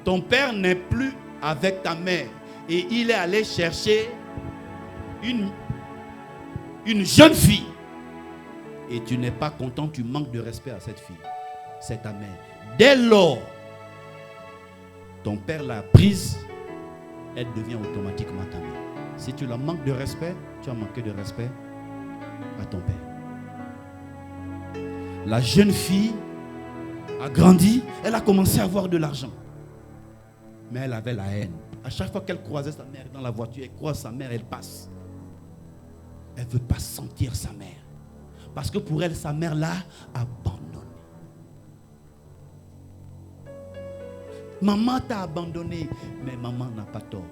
Ton père n'est plus avec ta mère et il est allé chercher une jeune fille. Et tu n'es pas content, tu manques de respect à cette fille. C'est ta mère. Dès lors, ton père l'a prise, elle devient automatiquement ta mère. Si tu la manques de respect, tu as manqué de respect à ton père. La jeune fille a grandi, elle a commencé à avoir de l'argent. Mais elle avait la haine. À chaque fois qu'elle croisait sa mère dans la voiture, elle croise sa mère, elle passe. Elle ne veut pas sentir sa mère. Parce que pour elle, sa mère l'a abandonnée. Maman t'a abandonné, mais maman n'a pas tort.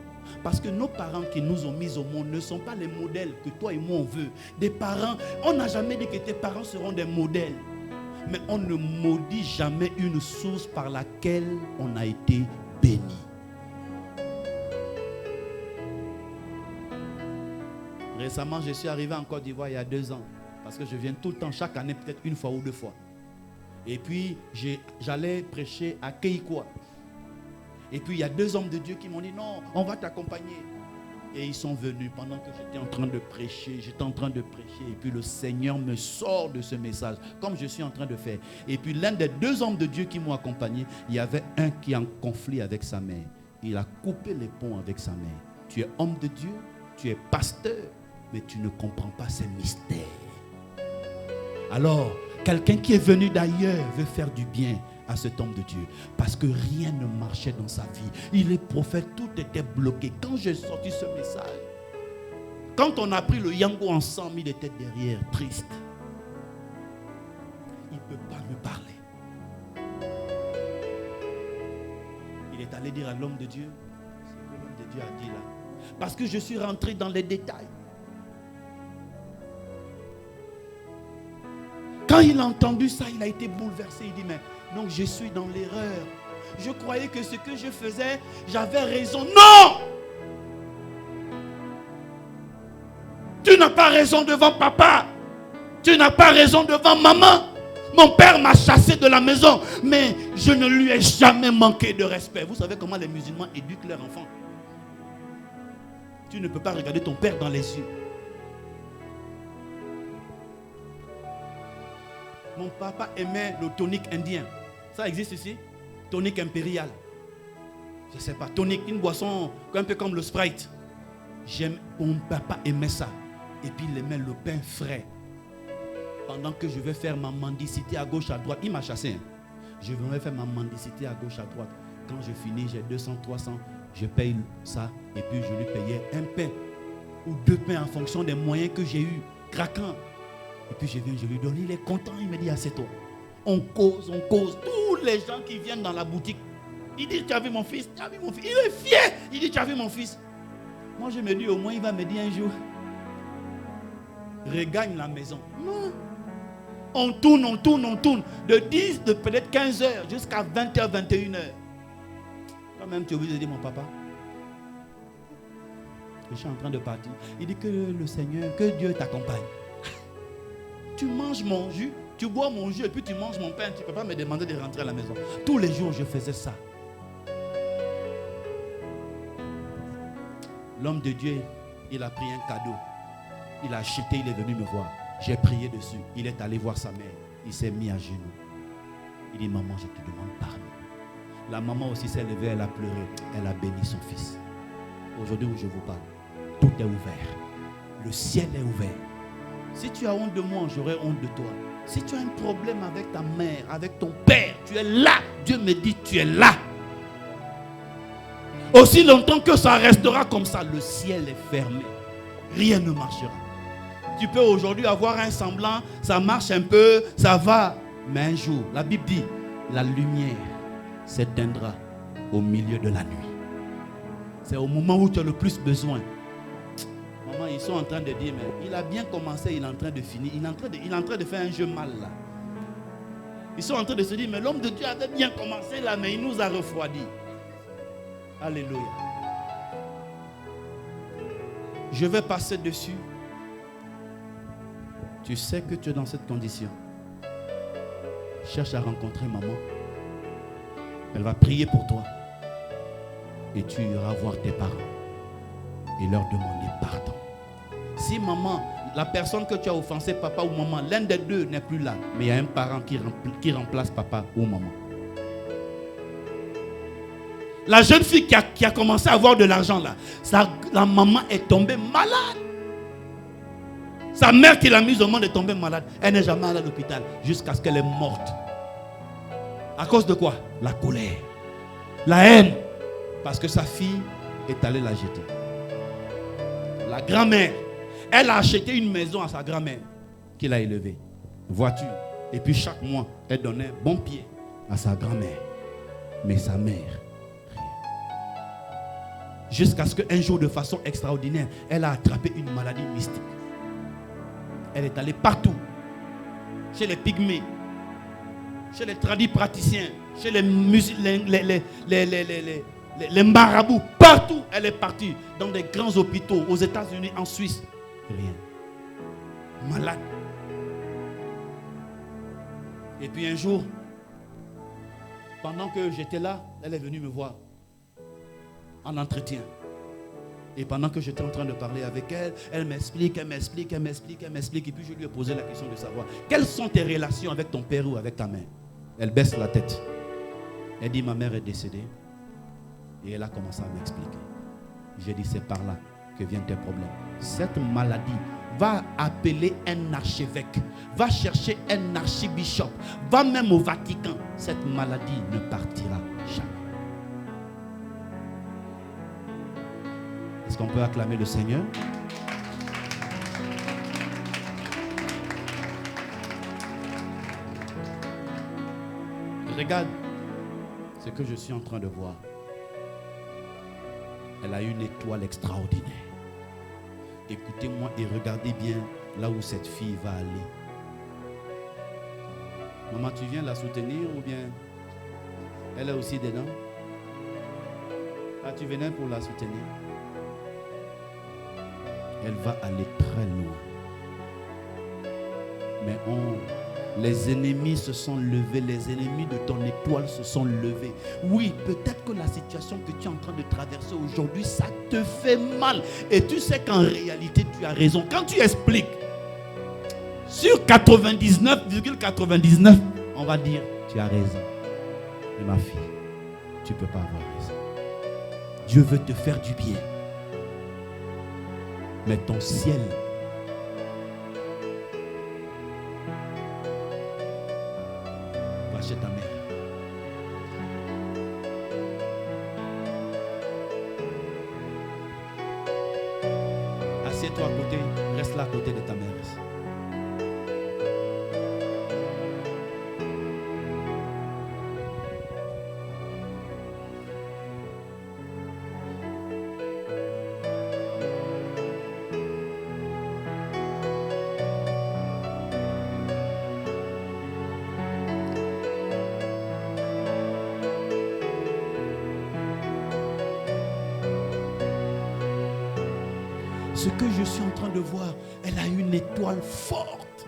Parce que nos parents qui nous ont mis au monde ne sont pas les modèles que toi et moi on veut. Des parents, on n'a jamais dit que tes parents seront des modèles. Mais on ne maudit jamais une source par laquelle on a été béni. Récemment, je suis arrivé en Côte d'Ivoire il y a 2 ans. Parce que je viens tout le temps, chaque année, peut-être 1 fois ou 2 fois. Et puis, j'allais prêcher à Keikwa. Et puis, il y a 2 hommes de Dieu qui m'ont dit, non, on va t'accompagner. Et ils sont venus pendant que j'étais en train de prêcher. Et puis, le Seigneur me sort de ce message, comme je suis en train de faire. Et puis, l'un des 2 hommes de Dieu qui m'ont accompagné, il y avait un qui est en conflit avec sa mère. Il a coupé les ponts avec sa mère. Tu es homme de Dieu, tu es pasteur, mais tu ne comprends pas ces mystères. Alors, quelqu'un qui est venu d'ailleurs veut faire du bien à cet homme de Dieu. Parce que rien ne marchait dans sa vie. Il est prophète, tout était bloqué. Quand j'ai sorti ce message, quand on a pris le yango ensemble, il était derrière, triste. Il ne peut pas me parler. Il est allé dire à l'homme de Dieu ce que l'homme de Dieu a dit là. Parce que je suis rentré dans les détails. Quand il a entendu ça, il a été bouleversé. Il dit, mais donc je suis dans l'erreur. Je croyais que ce que je faisais, j'avais raison. Non! Tu n'as pas raison devant papa. Tu n'as pas raison devant maman. Mon père m'a chassé de la maison, mais je ne lui ai jamais manqué de respect. Vous savez comment les musulmans éduquent leurs enfants? Tu ne peux pas regarder ton père dans les yeux. Mon papa aimait le tonic indien. Ça existe ici? Tonic impérial. Je ne sais pas. Tonic, une boisson un peu comme le Sprite. Mon papa aimait ça. Et puis il aimait le pain frais. Pendant que je vais faire ma mendicité à gauche, à droite. Il m'a chassé. Je vais faire ma mendicité à gauche, à droite. Quand je finis, j'ai 200, 300. Je paye ça. Et puis je lui payais un pain. Ou 2 pains en fonction des moyens que j'ai eu. Craquant. Et puis je viens, je lui donne, il est content, il me dit, assieds-toi. On cause. Tous les gens qui viennent dans la boutique, il dit, tu as vu mon fils, tu as vu mon fils. Il est fier, il dit, tu as vu mon fils. Moi je me dis, au moins il va me dire un jour, regagne la maison. Non. On tourne. De 10, de peut-être 15 heures jusqu'à 20h, 21h. Quand même tu es obligé de dire, mon papa, je suis en train de partir. Il dit que le Seigneur, que Dieu t'accompagne. Tu manges mon jus, tu bois mon jus et puis tu manges mon pain. Tu ne peux pas me demander de rentrer à la maison. Tous les jours, je faisais ça. L'homme de Dieu, il a pris un cadeau. Il a acheté, il est venu me voir. J'ai prié dessus. Il est allé voir sa mère. Il s'est mis à genoux. Il dit, maman, je te demande pardon. La maman aussi s'est levée, elle a pleuré. Elle a béni son fils. Aujourd'hui où je vous parle, tout est ouvert. Le ciel est ouvert. Si tu as honte de moi, j'aurai honte de toi. Si tu as un problème avec ta mère, avec ton père, tu es là. Dieu me dit, tu es là. Aussi longtemps que ça restera comme ça, le ciel est fermé. Rien ne marchera. Tu peux aujourd'hui avoir un semblant, ça marche un peu, ça va. Mais un jour, la Bible dit, la lumière s'éteindra au milieu de la nuit. C'est au moment où tu as le plus besoin. Maman, ils sont en train de dire, mais il a bien commencé, il est en train de finir. Il est en train de faire un jeu mal là. Ils sont en train de se dire, mais l'homme de Dieu avait bien commencé là, mais il nous a refroidis. Alléluia. Je vais passer dessus. Tu sais que tu es dans cette condition. Cherche à rencontrer maman. Elle va prier pour toi. Et tu iras voir tes parents. Et leur demander pardon. Si maman, la personne que tu as offensé, papa ou maman, l'un des deux n'est plus là. Mais il y a un parent qui remplace papa ou maman. La jeune fille qui a commencé à avoir de l'argent là, la maman est tombée malade. Sa mère qui l'a mise au monde est tombée malade. Elle n'est jamais allée à l'hôpital jusqu'à ce qu'elle est morte. À cause de quoi? La colère, la haine. Parce que sa fille est allée la jeter. La grand-mère, elle a acheté une maison à sa grand-mère qu'il a élevée. Voiture. Et puis chaque mois, elle donnait bon pied à sa grand-mère. Mais sa mère, rien. Jusqu'à ce qu'un jour, de façon extraordinaire, elle a attrapé une maladie mystique. Elle est allée partout. Chez les pygmées, chez les tradis praticiens, chez les marabouts, partout elle est partie. Dans des grands hôpitaux, aux États-Unis, en Suisse. Rien. Malade. Et puis un jour, pendant que j'étais là, elle est venue me voir en entretien. Et pendant que j'étais en train de parler avec elle, elle m'explique. Et puis je lui ai posé la question de savoir, quelles sont tes relations avec ton père ou avec ta mère? Elle baisse la tête. Elle dit, ma mère est décédée. Et elle a commencé à m'expliquer. J'ai dit, c'est par là que viennent tes problèmes. Cette maladie, va appeler un archevêque. Va chercher un archibishop. Va même au Vatican. Cette maladie ne partira jamais. Est-ce qu'on peut acclamer le Seigneur? Regarde ce que je suis en train de voir. Elle a une étoile extraordinaire. Écoutez-moi et regardez bien là où cette fille va aller. Maman, tu viens la soutenir ou bien elle est aussi dedans? Ah, tu venais pour la soutenir. Elle va aller très loin. Mais les ennemis se sont levés, les ennemis de ton étoile se sont levés. Oui, peut-être que la situation que tu es en train de traverser aujourd'hui, ça te fait mal. Et tu sais qu'en réalité, tu as raison. Quand tu expliques, sur 99,99, on va dire, tu as raison. Mais ma fille, tu ne peux pas avoir raison. Dieu veut te faire du bien. Mais ton ciel va chez ta mère. Assieds-toi à côté, reste là à côté de ta mère. Ce que je suis en train de voir, elle a une étoile forte.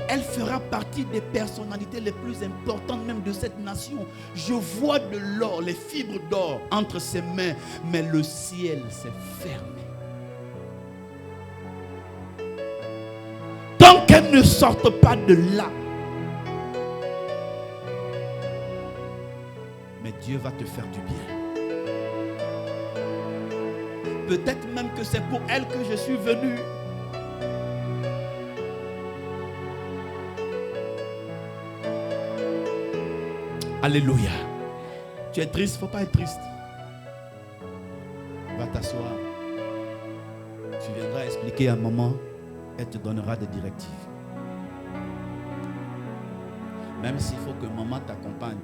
Elle fera partie des personnalités les plus importantes même de cette nation. Je vois de l'or, les fibres d'or entre ses mains, mais le ciel s'est fermé. Tant qu'elle ne sorte pas de là, mais Dieu va te faire du bien. Peut-être même que c'est pour elle que je suis venu. Alléluia. Tu es triste, il ne faut pas être triste. Va t'asseoir. Tu viendras expliquer à maman. Elle te donnera des directives. Même s'il faut que maman t'accompagne,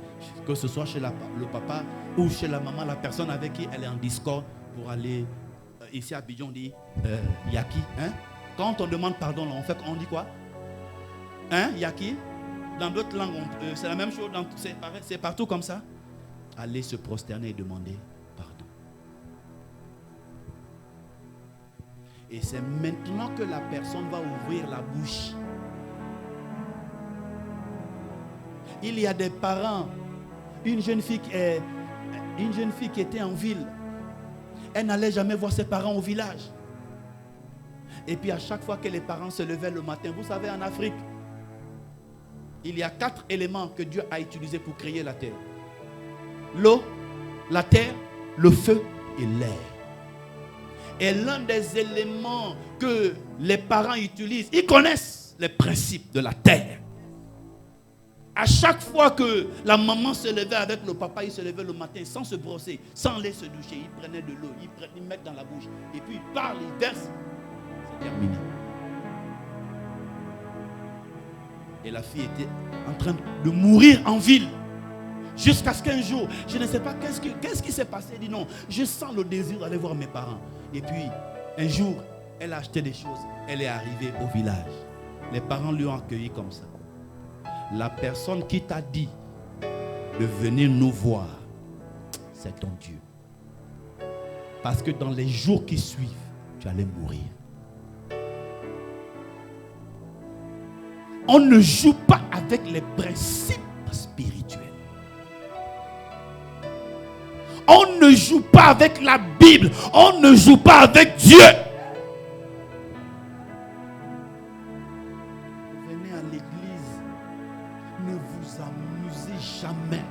que ce soit chez le papa ou chez la maman, la personne avec qui elle est en discorde pour aller ici à Abidjan, on dit Yaki. Hein? Quand on demande pardon, là, on dit quoi? Hein, Yaki? Dans d'autres langues, c'est la même chose, c'est partout comme ça. Allez se prosterner et demander pardon. Et c'est maintenant que la personne va ouvrir la bouche. Il y a des parents, une jeune fille qui était en ville. Elle n'allait jamais voir ses parents au village. Et puis à chaque fois que les parents se levaient le matin, vous savez, en Afrique, il y a 4 éléments que Dieu a utilisés pour créer la terre. L'eau, la terre, le feu et l'air. Et l'un des éléments que les parents utilisent, ils connaissent les principes de la terre. À chaque fois que la maman se levait avec le papa, il se levait le matin sans se brosser, sans aller se doucher. Il prenait de l'eau, il mettait dans la bouche. Et puis il parle, il verse. C'est terminé. Et la fille était en train de mourir en ville. Jusqu'à ce qu'un jour, je ne sais pas qu'est-ce qui s'est passé. Elle dit non, je sens le désir d'aller voir mes parents. Et puis, un jour, elle a acheté des choses. Elle est arrivée au village. Les parents lui ont accueilli comme ça. La personne qui t'a dit de venir nous voir, c'est ton Dieu. Parce que dans les jours qui suivent, tu allais mourir. On ne joue pas avec les principes spirituels. On ne joue pas avec la Bible. On ne joue pas avec Dieu. Venez à l'église. Ne vous amusez jamais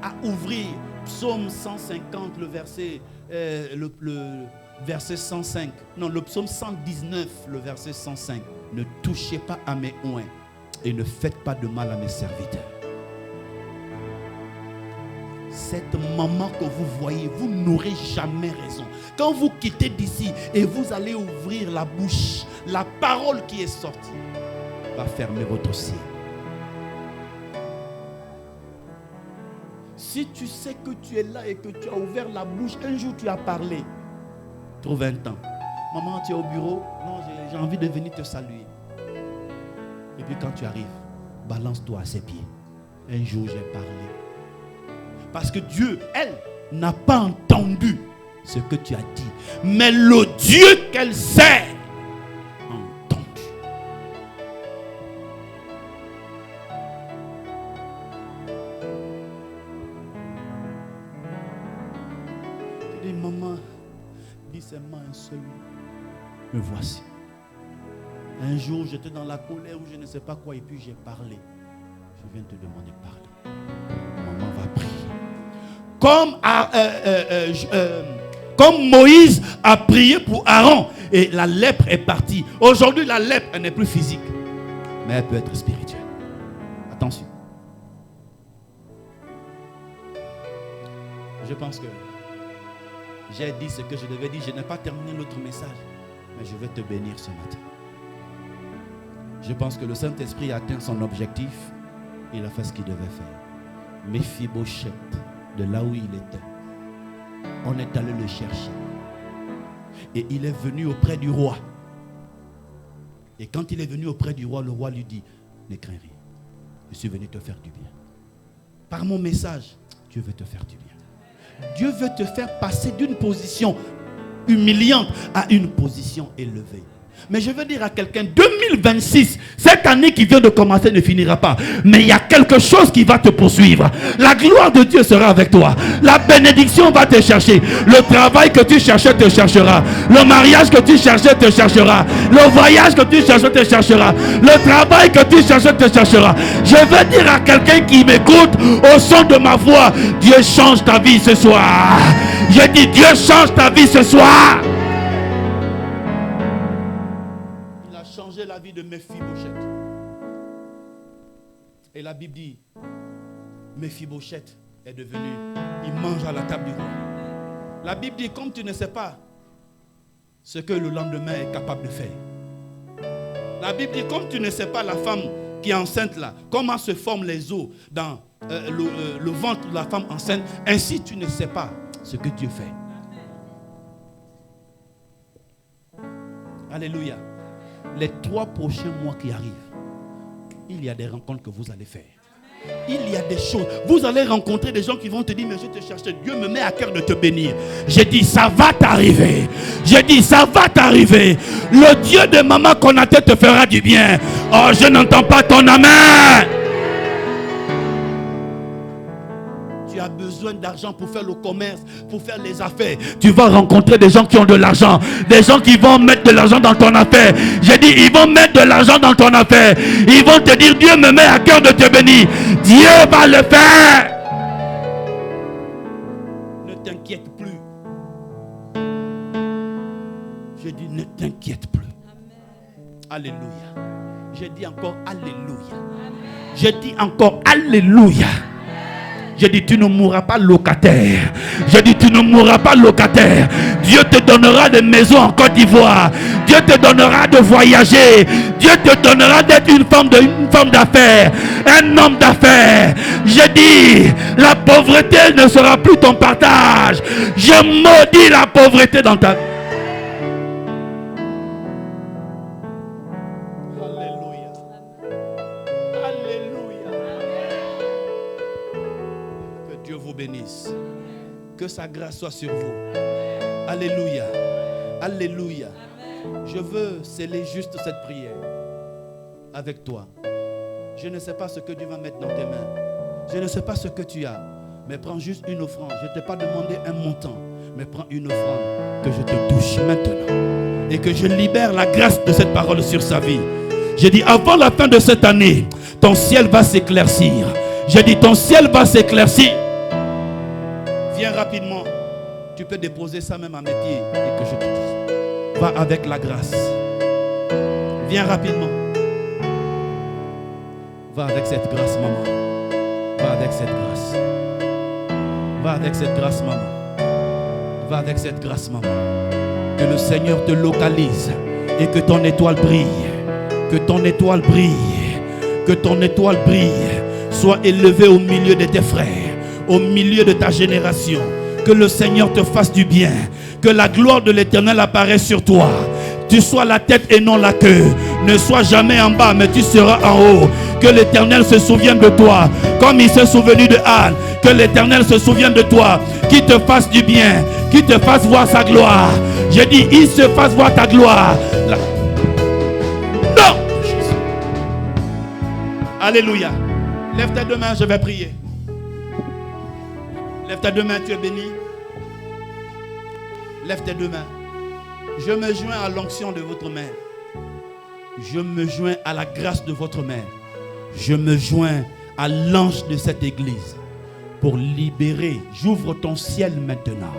à ouvrir Psaume 150, le verset, le verset 105. Non, le psaume 119, le verset 105. Ne touchez pas à mes oins et ne faites pas de mal à mes serviteurs. Cette maman que vous voyez, vous n'aurez jamais raison. Quand vous quittez d'ici et vous allez ouvrir la bouche, la parole qui est sortie va fermer votre ciel. Si tu sais que tu es là et que tu as ouvert la bouche, un jour tu as parlé, trouve un temps. Maman, tu es au bureau? Non, j'ai envie de venir te saluer. Et puis quand tu arrives, balance-toi à ses pieds. Un jour j'ai parlé. Parce que Dieu, elle, n'a pas entendu ce que tu as dit. Mais le Dieu qu'elle sert a entendu. Tu dis, maman, dis seulement un seul mot. Me voici. Un jour, j'étais dans la colère ou je ne sais pas quoi et puis j'ai parlé. Je viens te demander pardon. Maman va prier. Comme Moïse a prié pour Aaron et la lèpre est partie. Aujourd'hui, la lèpre, elle n'est plus physique, mais elle peut être spirituelle. Attention. Je pense que j'ai dit ce que je devais dire. Je n'ai pas terminé l'autre message, mais je vais te bénir ce matin. Je pense que le Saint-Esprit a atteint son objectif. Il a fait ce qu'il devait faire. Mephibosheth, de là où il était, on est allé le chercher. Et il est venu auprès du roi. Et quand il est venu auprès du roi, le roi lui dit, ne crains rien. Je suis venu te faire du bien. Par mon message, Dieu veut te faire du bien. Dieu veut te faire passer d'une position humiliante à une position élevée. Mais je veux dire à quelqu'un, 2026, cette année qui vient de commencer ne finira pas. Mais il y a quelque chose qui va te poursuivre. La gloire de Dieu sera avec toi. La bénédiction va te chercher. Le travail que tu cherchais te cherchera. Le mariage que tu cherchais te cherchera. Le voyage que tu cherchais te cherchera. Le travail que tu cherchais te cherchera. Je veux dire à quelqu'un qui m'écoute au son de ma voix, Dieu change ta vie ce soir. Je dis, Dieu change ta vie ce soir. La vie de Mephibosheth. Et la Bible dit, Mephibosheth est devenu Il mange à la table du roi. La Bible dit, comme tu ne sais pas ce que le lendemain est capable de faire. La Bible dit, comme tu ne sais pas la femme qui est enceinte là, comment se forment les os dans le ventre de la femme enceinte, ainsi tu ne sais pas ce que Dieu fait. Alléluia. Les 3 prochains mois qui arrivent, il y a des rencontres que vous allez faire. Il y a des choses. Vous allez rencontrer des gens qui vont te dire, mais je te cherchais. Dieu me met à cœur de te bénir. J'ai dit, ça va t'arriver. J'ai dit, ça va t'arriver. Le Dieu de Maman Konaté te fera du bien. Oh, je n'entends pas ton amen. Tu as besoin d'argent pour faire le commerce, pour faire les affaires. Tu vas rencontrer des gens qui ont de l'argent. Des gens qui vont mettre de l'argent dans ton affaire. J'ai dit, ils vont mettre de l'argent dans ton affaire. Ils vont te dire, Dieu me met à cœur de te bénir. Dieu va le faire. Ne t'inquiète plus. J'ai dit, ne t'inquiète plus. Alléluia. J'ai dit encore, alléluia. J'ai dit encore, alléluia. J'ai dit, tu ne mourras pas locataire. J'ai dit, tu ne mourras pas locataire. Dieu te donnera des maisons en Côte d'Ivoire. Dieu te donnera de voyager. Dieu te donnera d'être une femme d'affaires. Un homme d'affaires. J'ai dit, la pauvreté ne sera plus ton partage. Je maudis la pauvreté dans ta vie. Bénisse. Que sa grâce soit sur vous. Alléluia. Alléluia. Je veux sceller juste cette prière avec toi. Je ne sais pas ce que Dieu va mettre dans tes mains. Je ne sais pas ce que tu as. Mais prends juste une offrande. Je ne t'ai pas demandé un montant. Mais prends une offrande. Que je te touche maintenant. Et que je libère la grâce de cette parole sur sa vie. J'ai dit, avant la fin de cette année, ton ciel va s'éclaircir. J'ai dit, ton ciel va s'éclaircir. Viens rapidement. Tu peux déposer ça même à mes pieds et que je te dise. Va avec la grâce. Viens rapidement. Va avec cette grâce, maman. Va avec cette grâce. Va avec cette grâce, maman. Va avec cette grâce, maman. Que le Seigneur te localise et que ton étoile brille. Que ton étoile brille. Que ton étoile brille. Sois élevé au milieu de tes frères. Au milieu de ta génération, que le Seigneur te fasse du bien, que la gloire de l'Éternel apparaisse sur toi. Tu sois la tête et non la queue. Ne sois jamais en bas, mais tu seras en haut. Que l'Éternel se souvienne de toi, comme il s'est souvenu de Anne. Que l'Éternel se souvienne de toi, qu'il te fasse du bien, qu'il te fasse voir sa gloire. J'ai dit, il se fasse voir ta gloire. Non! Alléluia. Lève tes deux mains, je vais prier. Lève tes deux mains, tu es béni. Lève tes deux mains. Je me joins à l'onction de votre mère. Je me joins à la grâce de votre mère. Je me joins à l'ange de cette église pour libérer. J'ouvre ton ciel maintenant.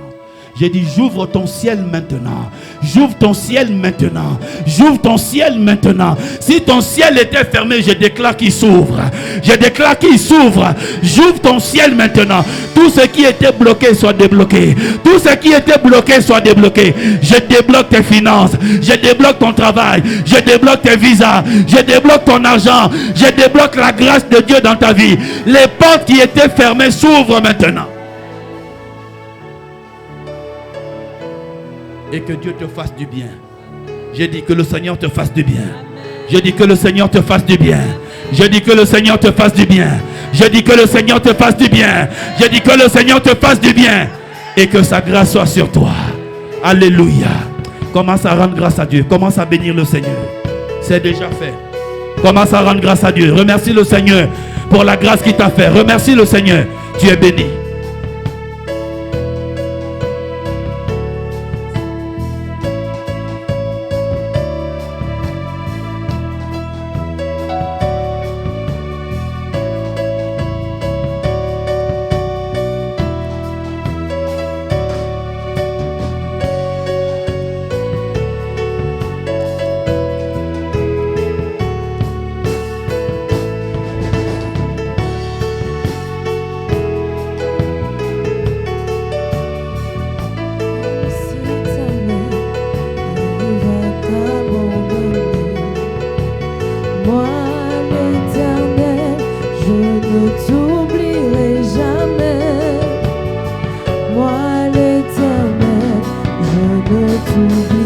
J'ai dit, j'ouvre ton ciel maintenant. J'ouvre ton ciel maintenant. J'ouvre ton ciel maintenant. Si ton ciel était fermé, je déclare qu'il s'ouvre. Je déclare qu'il s'ouvre. J'ouvre ton ciel maintenant. Tout ce qui était bloqué soit débloqué. Tout ce qui était bloqué soit débloqué. Je débloque tes finances. Je débloque ton travail. Je débloque tes visas. Je débloque ton argent. Je débloque la grâce de Dieu dans ta vie. Les portes qui étaient fermées s'ouvrent maintenant. Et que Dieu te fasse du bien. J'ai dit que le Seigneur te fasse du bien. J'ai dit que le Seigneur te fasse du bien. J'ai dit que le Seigneur te fasse du bien. J'ai dit que le Seigneur te fasse du bien. J'ai dit que le Seigneur te fasse du bien. Et que sa grâce soit sur toi. Alléluia. Commence à rendre grâce à Dieu. Commence à bénir le Seigneur. C'est déjà fait. Commence à rendre grâce à Dieu. Remercie le Seigneur pour la grâce qu'il t'a fait. Remercie le Seigneur. Tu es béni. ne t'oublie